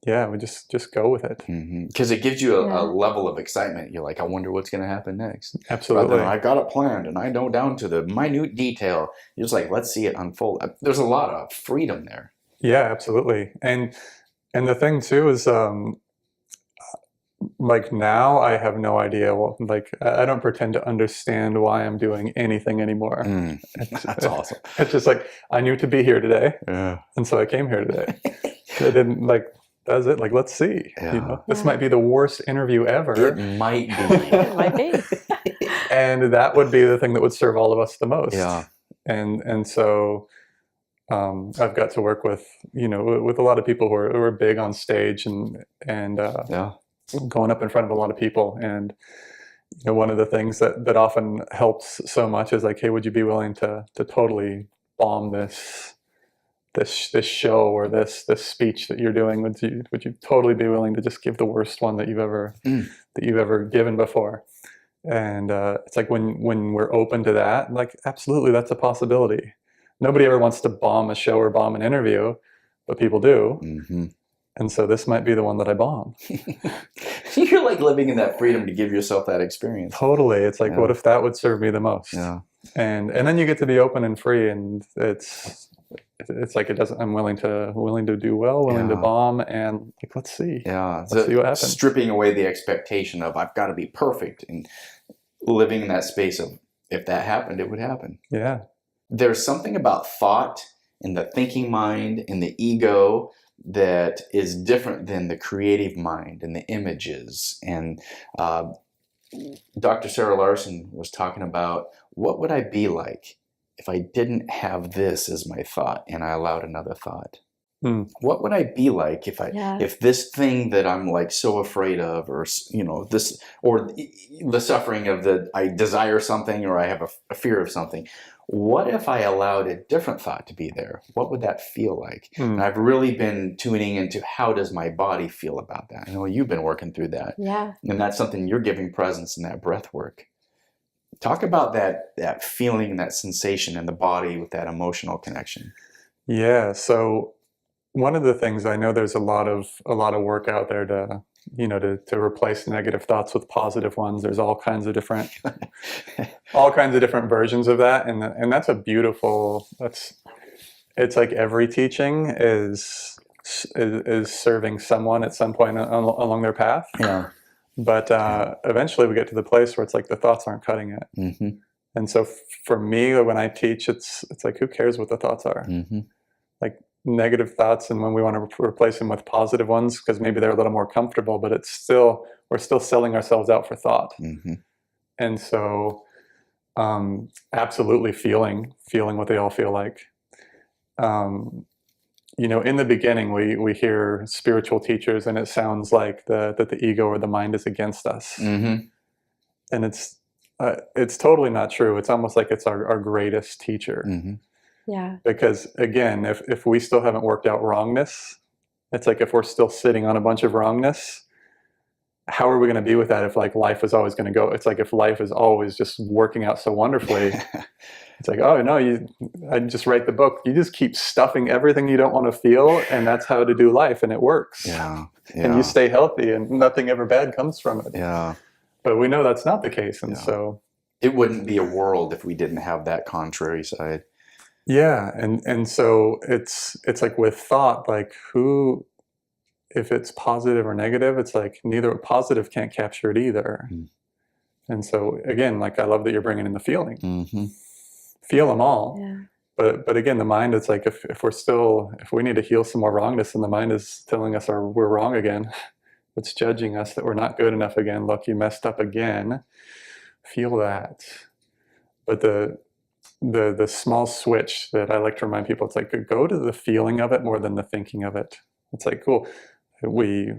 yeah, we just go with it. Because it gives you a Yeah. level of excitement. You're like, I wonder what's going to happen next. Absolutely. Rather than, I got it planned and I know down to the minute detail. You're just like, let's see it unfold. There's a lot of freedom there. Yeah, absolutely. And the thing too is, like now I have no idea. Like I don't pretend to understand why I'm doing anything anymore. That's awesome. It's just like, I knew to be here today, Yeah. and so I came here today. I didn't like. That's it. Like, let's see. Yeah. You know, this might be the worst interview ever. It might be. It might be. And that would be the thing that would serve all of us the most. Yeah. And so I've got to work with, you know, with a lot of people who are big on stage and Yeah. going up in front of a lot of people. And you know, one of the things that often helps so much is like, hey, would you be willing to totally bomb this show or this speech that you're doing? Would you totally be willing to just give the worst one that you've ever given before? And it's like when we're open to that, like, absolutely, that's a possibility. Nobody ever wants to bomb a show or bomb an interview, but people do. And so this might be the one that I bomb. You're like living in that freedom to give yourself that experience. Totally. It's like, what if that would serve me the most? Yeah. And then you get to be open and free, and it's like, it doesn't. I'm willing to do well, willing to bomb, and like, let's see. Yeah. Let's see what happens. Stripping away the expectation of I've got to be perfect, and living in that space of if that happened, it would happen. Yeah. There's something about thought and the thinking mind and the ego that is different than the creative mind and the images. And Dr. Sarah Larson was talking about, what would I be like if I didn't have this as my thought and I allowed another thought? What would I be like if this thing that I'm like so afraid of, or you know, this, or the suffering of I desire something, or I have a fear of something. What if I allowed a different thought to be there? What would that feel like? And I've really been tuning into, how does my body feel about that? I know you've been working through that. Yeah. And that's something you're giving presence in that breath work. Talk about that feeling, that sensation in the body with that emotional connection. Yeah. So one of the things, I know there's a lot of work out there to replace negative thoughts with positive ones. There's all kinds of different versions of that, and that's a beautiful. It's like every teaching is serving someone at some point along their path. Yeah. But eventually we get to the place where it's like the thoughts aren't cutting it. And so for me, when I teach, it's like, who cares what the thoughts are? Like, negative thoughts, and when we want to replace them with positive ones, because maybe they're a little more comfortable, but we're still selling ourselves out for thought. And so absolutely feeling what they all feel like. You know, in the beginning, we hear spiritual teachers, and it sounds like that the ego or the mind is against us. And it's totally not true. It's almost like it's our greatest teacher. Yeah. Because again, if we still haven't worked out wrongness, it's like, if we're still sitting on a bunch of wrongness, how are we going to be with that if like life is always going to go? It's like, if life is always just working out so wonderfully, it's like, oh no, I just write the book. You just keep stuffing everything you don't want to feel, and that's how to do life, and it works. Yeah. And you stay healthy, and nothing ever bad comes from it. Yeah. But we know that's not the case, and so it wouldn't be a world if we didn't have that contrary side. Yeah, and so it's like with thought, like, if it's positive or negative, it's like neither positive can't capture it either. And so again, like, I love that you're bringing in the feeling. Feel them all. Yeah. But again, the mind, it's like, if we need to heal some more wrongness, and the mind is telling us we're wrong again, it's judging us that we're not good enough again. Look, you messed up again. Feel that. But the small switch that I like to remind people, it's like, go to the feeling of it more than the thinking of it. It's like, cool, we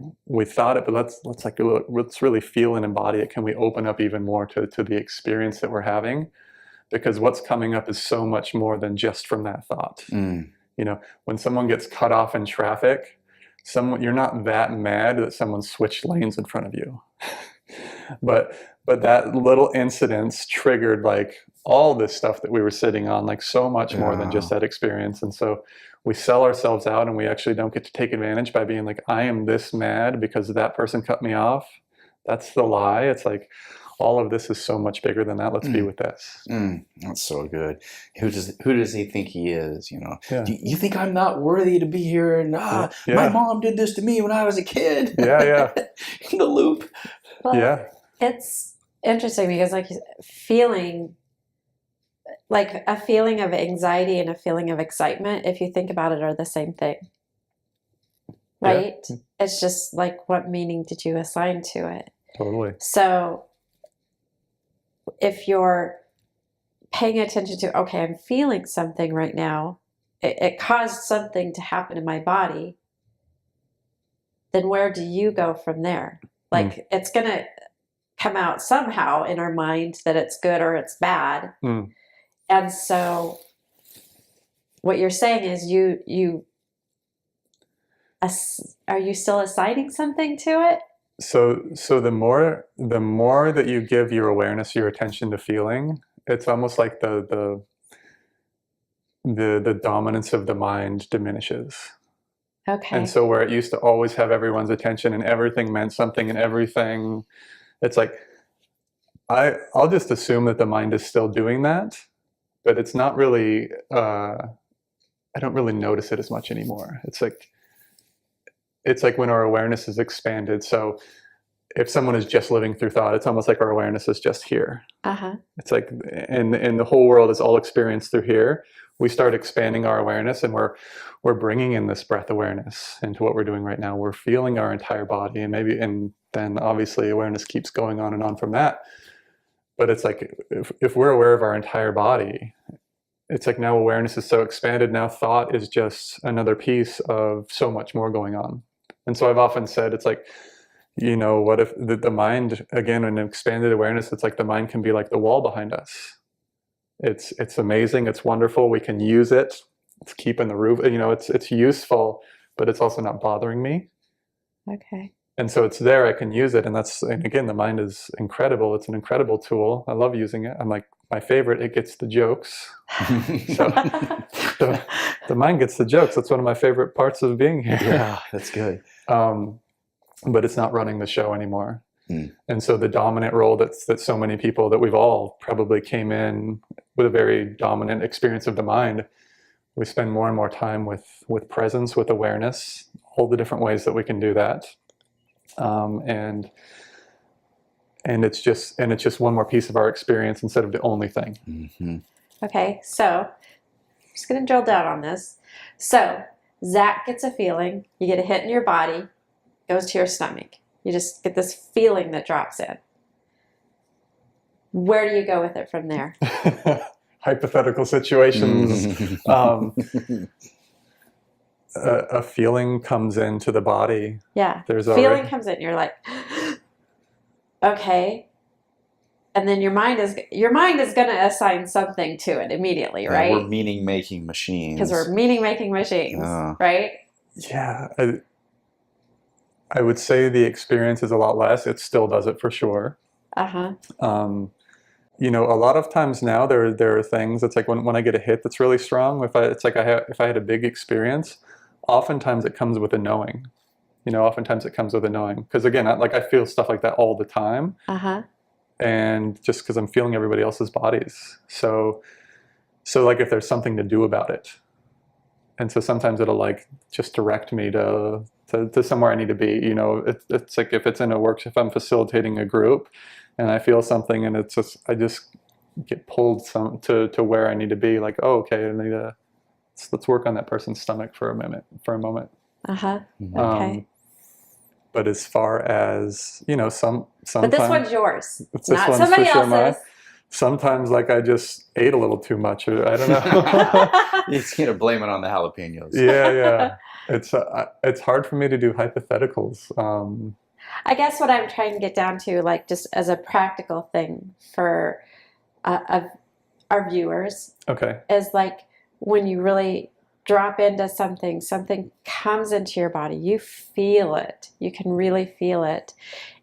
thought it, but let's really feel and embody it. Can we open up even more to the experience that we're having? Because what's coming up is so much more than just from that thought. You know, when someone gets cut off in traffic, you're not that mad that someone switched lanes in front of you. but that little incidence triggered like all this stuff that we were sitting on, like so much more than just that experience. And so we sell ourselves out, and we actually don't get to take advantage by being like, I am this mad because that person cut me off. That's the lie. It's like, all of this is so much bigger than that. Let's be with this. That's so good. Who does he think he is? You know, Yeah. do you think I'm not worthy to be here? And Yeah. my mom did this to me when I was a kid. Yeah. In the loop. Well, Yeah. it's interesting because like feeling like a feeling of anxiety and a feeling of excitement, if you think about it, are the same thing. Right? Yeah. It's just like, what meaning did you assign to it? Totally. So if you're paying attention to, okay, I'm feeling something right now, it caused something to happen in my body, then where do you go from there? Like, it's going to come out somehow in our mind that it's good or it's bad. And so what you're saying is are you still assigning something to it? So the more that you give your awareness, your attention to feeling, it's almost like the dominance of the mind diminishes. Okay. And so where it used to always have everyone's attention and everything meant something and everything, it's like, I'll just assume that the mind is still doing that, but it's not really, I don't really notice it as much anymore. It's like when our awareness is expanded. So if someone is just living through thought, it's almost like our awareness is just here. It's like, and the whole world is all experienced through here. We start expanding our awareness, and we're bringing in this breath awareness into what we're doing right now. We're feeling our entire body, and then obviously awareness keeps going on and on from that. But it's like, if we're aware of our entire body, it's like now awareness is so expanded. Now thought is just another piece of so much more going on. And so I've often said, it's like, you know, what if the mind, again, in expanded awareness, it's like the mind can be like the wall behind us. It's amazing. It's wonderful. We can use it. It's keeping the roof, you know, it's useful, but it's also not bothering me. Okay. And so it's there, I can use it. And again, the mind is incredible. It's an incredible tool. I love using it. I'm like, my favorite, it gets the jokes. So the mind gets the jokes. That's one of my favorite parts of being here. Yeah, that's good. But it's not running the show anymore. And so the dominant role that so many people, that we've all probably came in with a very dominant experience of the mind, we spend more and more time with presence, with awareness, all the different ways that we can do that. And it's just one more piece of our experience instead of the only thing. Okay, so I'm just going to drill down on this. So Zach gets a feeling, you get a hit in your body, goes to your stomach. You just get this feeling that drops in. Where do you go with it from there? Hypothetical situations. A feeling comes into the body. Yeah. There's feeling comes in. You're like, okay. And then your mind is going to assign something to it immediately, right? We're meaning-making machines. Because we're meaning-making machines, right? Yeah. I would say the experience is a lot less. It still does it for sure. You know, a lot of times now there are things. It's like when I get a hit that's really strong. If I had a big experience, oftentimes it comes with a knowing. You know, oftentimes it comes with a knowing. Because again, I feel stuff like that all the time. And just because I'm feeling everybody else's bodies. So like if there's something to do about it. And so sometimes it'll like just direct me to somewhere I need to be. You know, it's like if it's in a workshop, if I'm facilitating a group and I feel something and it's just, I just get pulled to where I need to be, like, oh, okay, I need to, let's work on that person's stomach for a moment. Okay. But as far as, you know, sometimes. But this one's yours, this not one's somebody for sure else's. Sometimes like I just ate a little too much, or I don't know. It's going to blame it on the jalapenos. Yeah. It's hard for me to do hypotheticals. I guess what I'm trying to get down to, like just as a practical thing for our viewers, Okay. is like when you really drop into something, something comes into your body, you feel it, you can really feel it,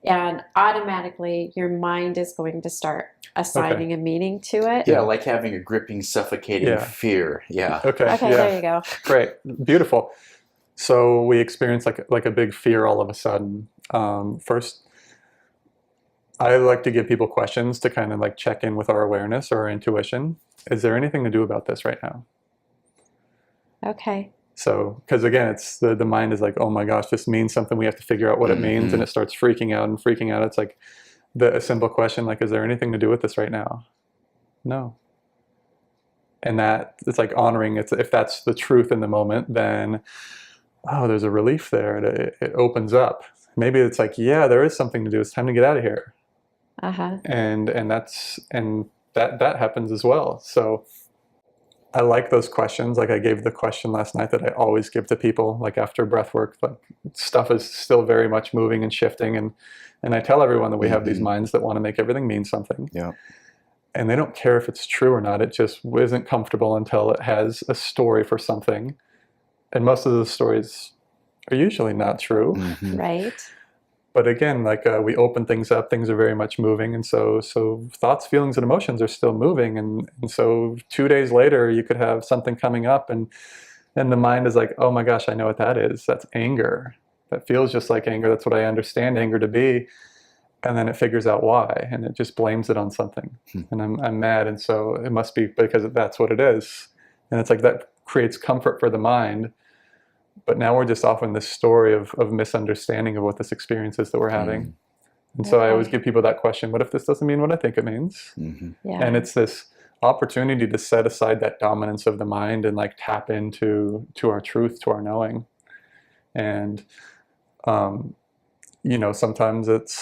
and automatically your mind is going to start assigning a meaning to it. Yeah, like having a gripping, suffocating fear. Yeah. Okay. Okay, there you go. Great. Beautiful. So we experience like a big fear all of a sudden. First, I like to give people questions to kind of like check in with our awareness or our intuition. Is there anything to do about this right now? Okay. So, because again, it's the mind is like, oh my gosh, this means something. We have to figure out what it means, and it starts freaking out and freaking out. It's like a simple question, like, is there anything to do with this right now? No. And that it's like honoring it. If that's the truth in the moment, then there's a relief there. It opens up. Maybe it's like, yeah, there is something to do. It's time to get out of here. And that happens as well. So I like those questions. Like I gave the question last night that I always give to people, like after breath work, like stuff is still very much moving and shifting. And I tell everyone that we have these minds that want to make everything mean something. Yeah. And they don't care if it's true or not. It just isn't comfortable until it has a story for something. And most of those stories are usually not true. Right. But again, like we open things up, things are very much moving. And so thoughts, feelings, and emotions are still moving. And so 2 days later, you could have something coming up and the mind is like, oh my gosh, I know what that is. That's anger. That feels just like anger. That's what I understand anger to be. And then it figures out why, and it just blames it on something. And I'm mad. And so it must be because that's what it is. And it's like that creates comfort for the mind. But now we're just off in this story of misunderstanding of what this experience is that we're having. And so I always give people that question, what if this doesn't mean what I think it means? Yeah. And it's this opportunity to set aside that dominance of the mind and like tap into our truth, to our knowing. And, sometimes it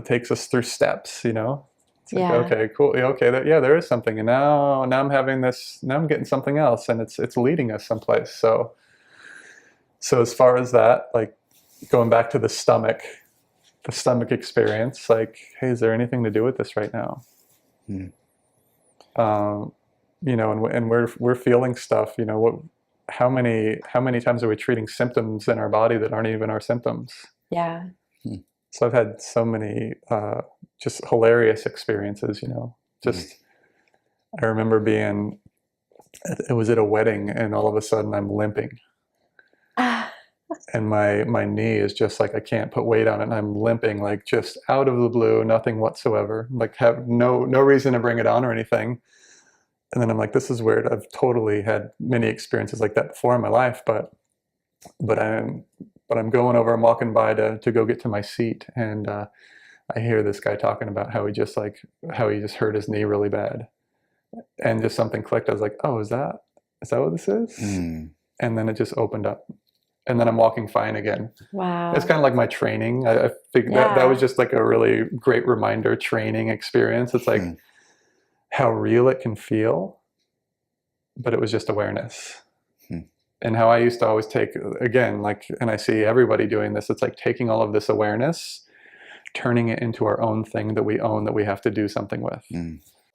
takes us through steps, It's like, okay, cool. Okay, there is something. And now I'm having this, now I'm getting something else, and it's leading us someplace. So as far as that, like going back to the stomach experience, like, hey, is there anything to do with this right now? And we're feeling stuff, how many times are we treating symptoms in our body that aren't even our symptoms? Yeah. So I've had so many just hilarious experiences, I remember it was at a wedding, and all of a sudden I'm limping. And my knee is just like, I can't put weight on it, and I'm limping like just out of the blue, nothing whatsoever, like have no reason to bring it on or anything. And then I'm like, this is weird. I've totally had many experiences like that before in my life, but I'm going over, I'm walking by to go get to my seat, and I hear this guy talking about how he just hurt his knee really bad, and just something clicked. I was like, oh, is that what this is? And then it just opened up, and then I'm walking fine again. Wow. It's kind of like my training. I figured that was just like a really great reminder, training experience. It's like how real it can feel, but it was just awareness. And how I used to always take, again, like, and I see everybody doing this, it's like taking all of this awareness, turning it into our own thing that we own, that we have to do something with.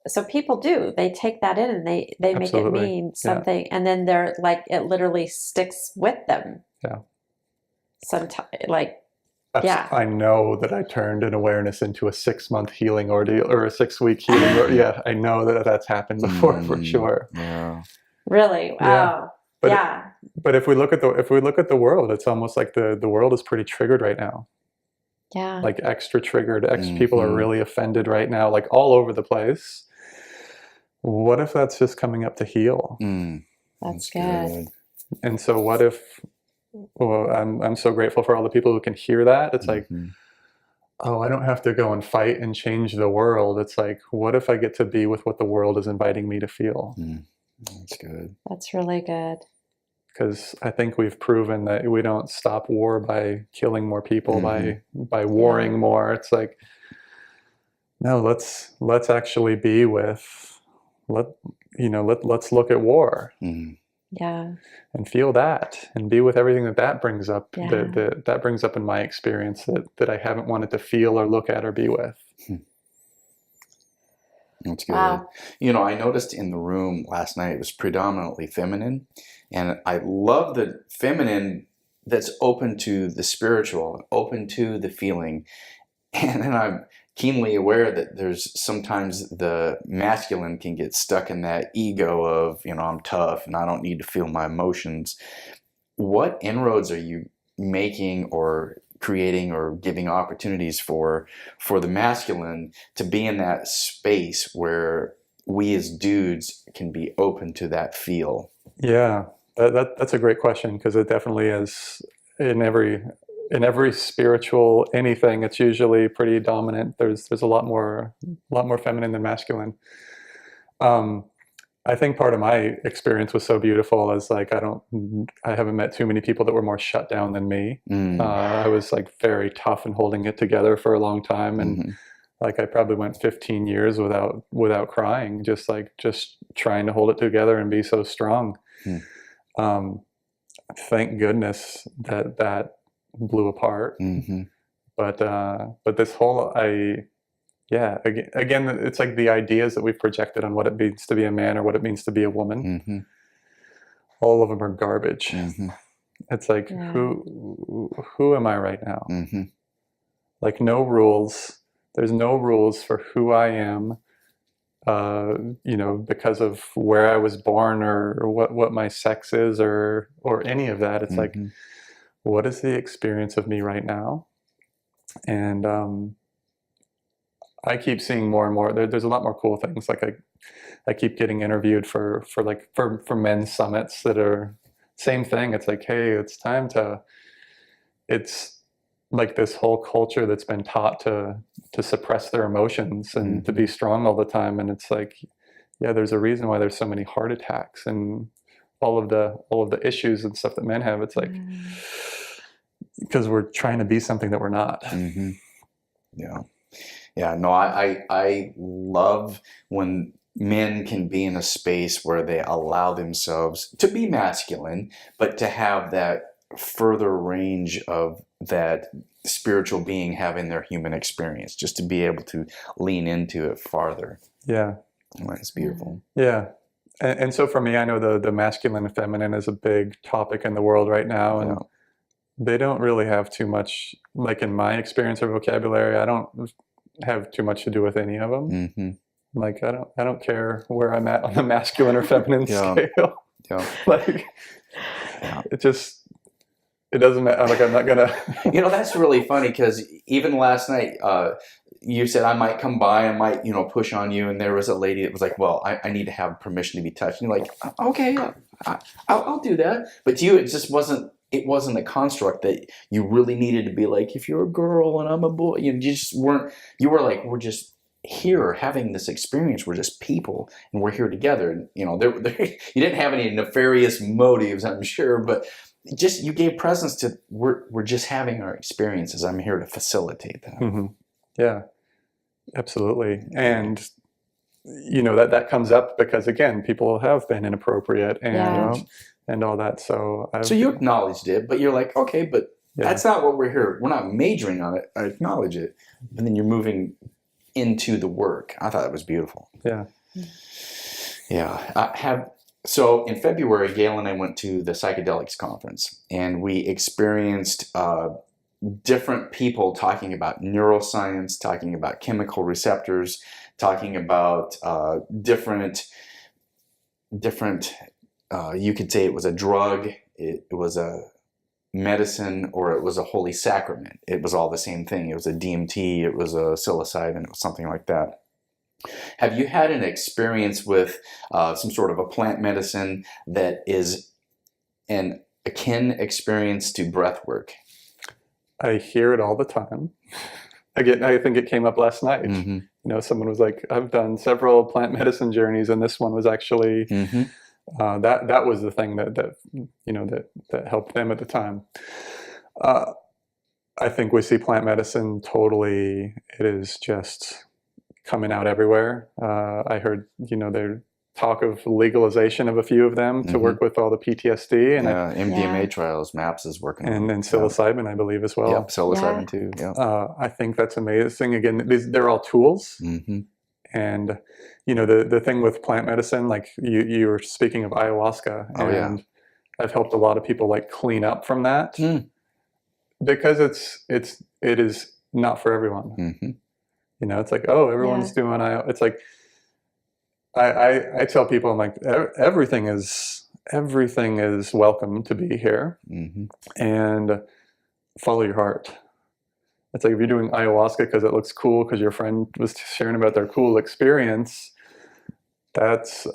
So people do, they take that in and they make it mean something, and then they're like, it literally sticks with them. Yeah. Sometimes, I know that I turned an awareness into a 6-month healing ordeal or a 6-week healing ordeal. I know that that's happened before for sure. Yeah. Really? Wow. But if we look at the world, it's almost like the world is pretty triggered right now. Yeah. Like extra triggered. People are really offended right now, like all over the place. What if that's just coming up to heal? That's good. And so what if, well, I'm so grateful for all the people who can hear that. It's like, oh, I don't have to go and fight and change the world. It's like, what if I get to be with what the world is inviting me to feel? That's good. That's really good. Because I think we've proven that we don't stop war by killing more people, by warring more. It's like, no, let's actually be with, let's look at war. Yeah. And feel that, and be with everything that brings up, that brings up in my experience that I haven't wanted to feel or look at or be with. That's good. Wow. You know, I noticed in the room last night it was predominantly feminine, and I love the feminine that's open to the spiritual, open to the feeling. And then I'm keenly aware that there's sometimes the masculine can get stuck in that ego of, you know, I'm tough and I don't need to feel my emotions. What inroads are you making or creating or giving opportunities for the masculine to be in that space where we as dudes can be open to that feel? Yeah, that's a great question, because it definitely is in every spiritual anything. It's usually pretty dominant. There's a lot more feminine than masculine. I think part of my experience was so beautiful as like I haven't met too many people that were more shut down than me. I was like very tough and holding it together for a long time, and like I probably went 15 years without crying, just trying to hold it together and be so strong. Thank goodness that blew apart. But this whole again, it's like the ideas that we've projected on what it means to be a man or what it means to be a woman. All of them are garbage. It's like, who am I right now? Like, no rules. There's no rules for who I am, you know, because of where I was born or what my sex is or any of that. It's like, what is the experience of me right now? And I keep seeing more and more. There's a lot more cool things. Like I keep getting interviewed for men's summits that are same thing. It's like, hey, it's time to. It's like this whole culture that's been taught to suppress their emotions and to be strong all the time. And it's like, yeah, there's a reason why there's so many heart attacks and all of the issues and stuff that men have. It's like because we're trying to be something that we're not. Yeah, no, I love when men can be in a space where they allow themselves to be masculine, but to have that further range of that spiritual being having their human experience, just to be able to lean into it farther. Yeah. That's beautiful. Yeah. And so for me, I know the masculine and feminine is a big topic in the world right now, and they don't really have too much, like in my experience or vocabulary, I don't have too much to do with any of them. Like I don't care where I'm at on the masculine or feminine scale. Like it doesn't matter. Like I'm not gonna. You know, that's really funny, because even last night, you said I might come by, I might, you know, push on you, and there was a lady that was like, "Well, I need to have permission to be touched." And you're like, "Okay, I'll do that." But to you, it just wasn't. It wasn't a construct that you really needed to be like, if you're a girl and I'm a boy. You just weren't. You were like, we're just here having this experience. We're just people, and we're here together. And, you know, you didn't have any nefarious motives, I'm sure, but just you gave presence to we're just having our experiences. I'm here to facilitate that. Yeah, absolutely. And you know that comes up because again, people have been inappropriate and all that. So you acknowledged it, but you're like, okay, but that's not what we're here. We're not majoring on it. I acknowledge it, and then you're moving into the work. I thought that was beautiful. So in February, Gail and I went to the Psychedelics Conference, and we experienced different people talking about neuroscience, talking about chemical receptors, talking about different. You could say it was a drug, it was a medicine, or it was a holy sacrament. It was all the same thing. It was a DMT, it was a psilocybin, it was something like that. Have you had an experience with some sort of a plant medicine that is an akin experience to breath work? I hear it all the time. Again, I think it came up last night. You know, someone was like, I've done several plant medicine journeys, and this one was actually that was the thing that helped them at the time. I think we see plant medicine totally. It is just coming out everywhere. I heard, their talk of legalization of a few of them to work with all the PTSD and MDMA trials. MAPS is working and then psilocybin, I believe, as well. Psilocybin too. I think that's amazing. Again, they're all tools, And, you know, the thing with plant medicine, like you were speaking of ayahuasca, Oh, yeah. and I've helped a lot of people like clean up from that because it is not for everyone. Mm-hmm. You know, it's like, oh, everyone's doing it's like, I tell people, I'm like, everything is welcome to be here, and follow your heart. It's like if you're doing ayahuasca because it looks cool, because your friend was sharing about their cool experience, that's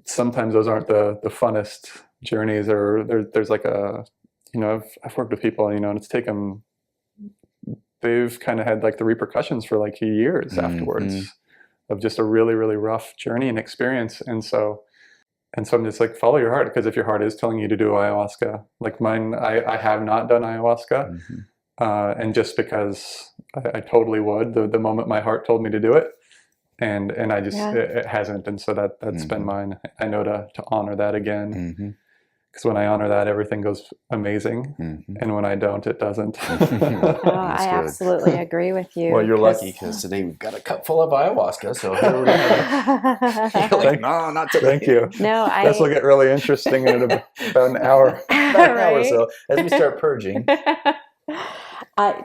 sometimes those aren't the funnest journeys. Or there's like a, you know, I've worked with people, you know, and it's taken, they've kind of had like the repercussions for like years afterwards of just a really, really rough journey and experience. And so I'm just like, follow your heart, because if your heart is telling you to do ayahuasca, like mine, I have not done ayahuasca. And just because I totally would, the moment my heart told me to do it, and I just, it hasn't. And so that's been mine. I know to honor that again. Because when I honor that, everything goes amazing. And when I don't, it doesn't. I absolutely agree with you. Well, you're lucky, because today we've got a cup full of ayahuasca. So here we're going to like, no, not today. Thank you. No, This will get really interesting in about an hour. About an hour or so as we start purging.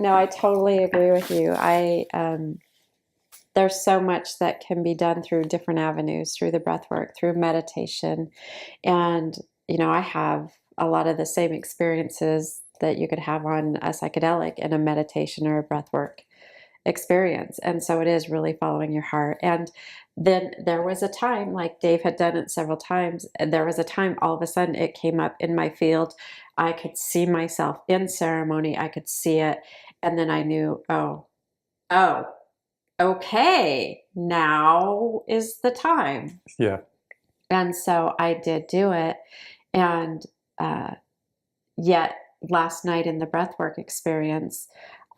No, I totally agree with you. There's so much that can be done through different avenues, through the breath work, through meditation. And, you know, I have a lot of the same experiences that you could have on a psychedelic in a meditation or a breath work experience. And so it is really following your heart. And then there was a time, like Dave had done it several times, and there was a time all of a sudden it came up in my field. I could see myself in ceremony. I could see it. And then I knew, oh, okay, now is the time. Yeah. And so I did do it. And yet last night in the breathwork experience,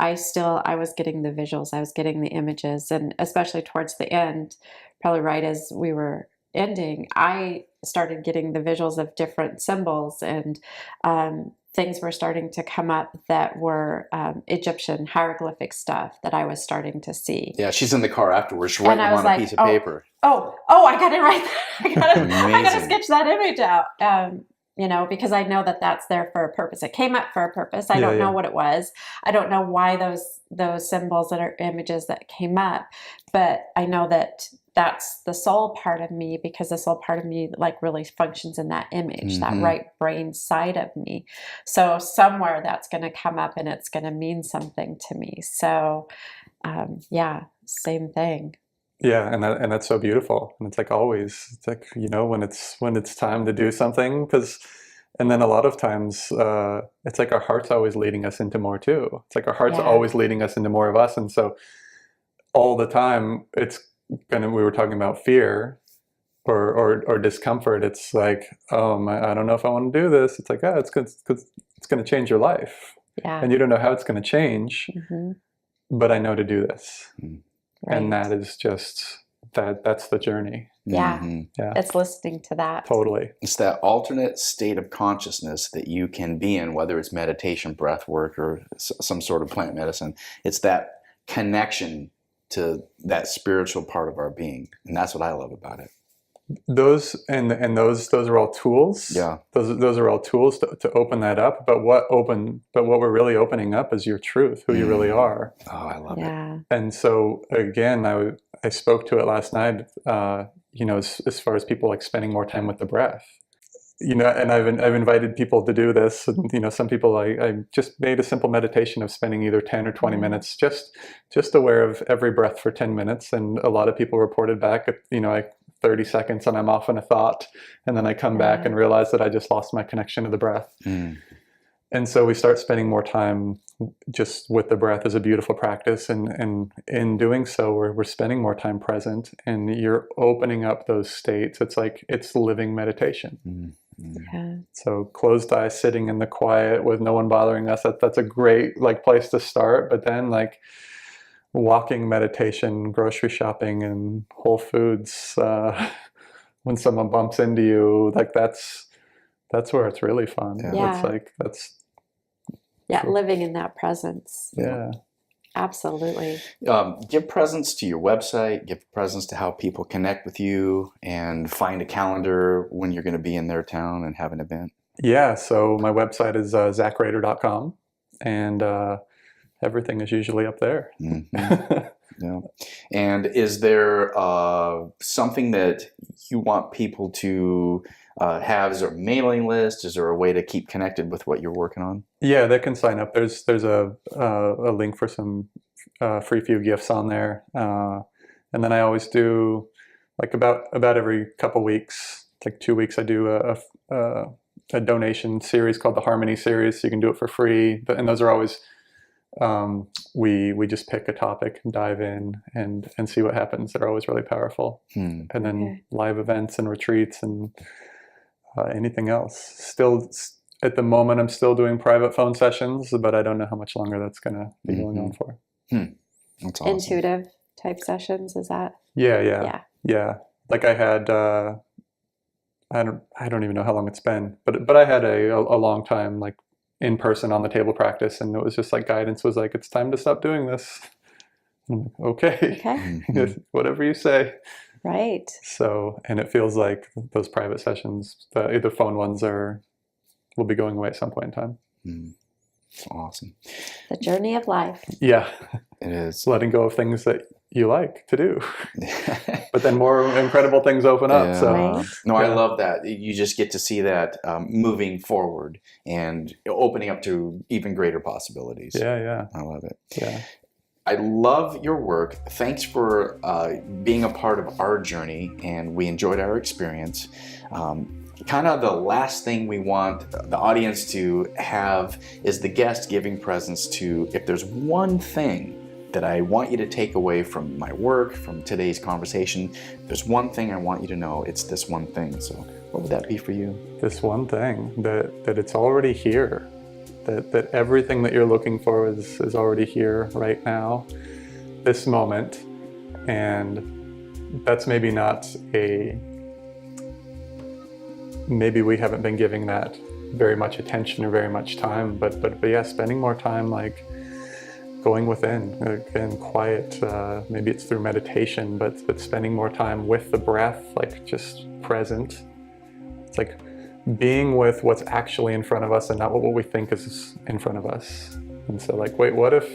I was getting the visuals, I was getting the images, and especially towards the end, probably right as we were ending, I started getting the visuals of different symbols, and things were starting to come up that were Egyptian hieroglyphic stuff that I was starting to see. Yeah, she's in the car afterwards. She's writing them on a piece of paper. Oh, I got to write that. I got to sketch that image out. You know, because I know that that's there for a purpose. It came up for a purpose. I don't know what it was. I don't know why those symbols that are images that came up, but I know that that's the soul part of me, because the soul part of me like really functions in that image, that right brain side of me. So somewhere that's going to come up and it's going to mean something to me. So same thing. Yeah, and that's so beautiful. And it's like always, it's like, you know, when it's time to do something, and then a lot of times it's like our heart's always leading us into more too. It's like our heart's always leading us into more of us. And so all the time we were talking about fear or discomfort. It's like, I don't know if I want to do this. It's like, it's going to change your life. Yeah. And you don't know how it's going to change, but I know to do this. Right. And that is just that's the journey. Yeah. It's listening to that. Totally. It's that alternate state of consciousness that you can be in, whether it's meditation, breath work, or some sort of plant medicine. It's that connection to that spiritual part of our being. And that's what I love about it. Those are all tools. Yeah. Those are all tools to open that up. But what we're really opening up is your truth, who you really are. Oh, I love it. And so again, I spoke to it last night. You know, as far as people like spending more time with the breath. You know, and I've invited people to do this. And, you know, some people I just made a simple meditation of spending either 10 or 20 minutes just aware of every breath for 10 minutes. And a lot of people reported back, you know, 30 seconds and I'm off in a thought, and then I come back and realize that I just lost my connection to the breath. And so we start spending more time just with the breath as a beautiful practice, and in doing so we're spending more time present, and you're opening up those states. It's like it's living meditation. So closed eyes, sitting in the quiet with no one bothering us, that's a great like place to start. But then like walking meditation, grocery shopping, and Whole Foods, when someone bumps into you, like that's where it's really fun. It's like living in that presence. Absolutely. Give presence to your website, give presence to how people connect with you, and find a calendar when you're going to be in their town and have an event. Yeah, so my website is zachrehder.com, and everything is usually up there. Mm-hmm. Yeah. And is there something that you want people to have? Is there a mailing list? Is there a way to keep connected with what you're working on? Yeah, they can sign up. There's a link for some free few gifts on there, and then I always do like about every couple weeks, like 2 weeks, I do a donation series called the Harmony Series. So you can do it for free, and those are always we just pick a topic and dive in and see what happens. They're always really powerful. And then live events and retreats and anything else. Still, at the moment, I'm still doing private phone sessions, but I don't know how much longer that's going to be going on for. That's awesome. Intuitive type sessions, is that? Yeah. Like I had, I don't even know how long it's been, but I had a long time like in person on the table practice, and it was just like guidance was like, it's time to stop doing this. I'm like, okay. Whatever you say. Right. So, and it feels like those private sessions, the phone ones will be going away at some point in time. Awesome. The journey of life. Yeah. It is. Letting go of things that you like to do. But then more incredible things open up. Yeah. So Right. No, I love that. You just get to see that moving forward and opening up to even greater possibilities. Yeah. I love it. Yeah. I love your work. Thanks for being a part of our journey, and we enjoyed our experience. Kind of the last thing we want the audience to have is the guest giving presence to, if there's one thing that I want you to take away from my work, from today's conversation, there's one thing I want you to know, it's this one thing. So what would that be for you? This one thing, that it's already here. That everything that you're looking for is already here right now, this moment. And that's maybe maybe we haven't been giving that very much attention or very much time, but yeah, spending more time like going within, again, quiet, maybe it's through meditation, but spending more time with the breath, like just present. It's like being with what's actually in front of us and not what we think is in front of us. And so like, wait, what if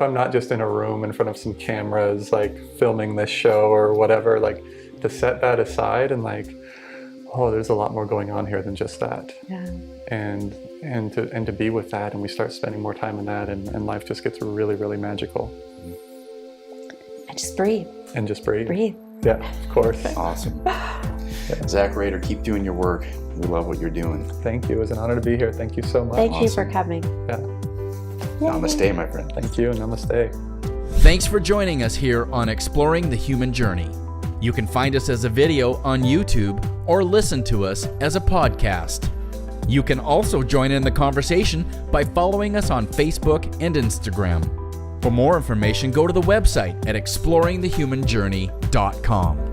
I'm not just in a room in front of some cameras, like filming this show or whatever, like to set that aside and like, oh, there's a lot more going on here than just that. Yeah. And to be with that, and we start spending more time in that, and life just gets really, really magical. And just breathe. And just breathe. Breathe. Yeah, of course. Awesome. Zach Rehder, keep doing your work. We love what you're doing. Thank you. It was an honor to be here. Thank you so much. Thank you for coming. Yeah. Namaste, my friend. Thank you. Namaste. Thanks for joining us here on Exploring the Human Journey. You can find us as a video on YouTube or listen to us as a podcast. You can also join in the conversation by following us on Facebook and Instagram. For more information, go to the website at exploringthehumanjourney.com.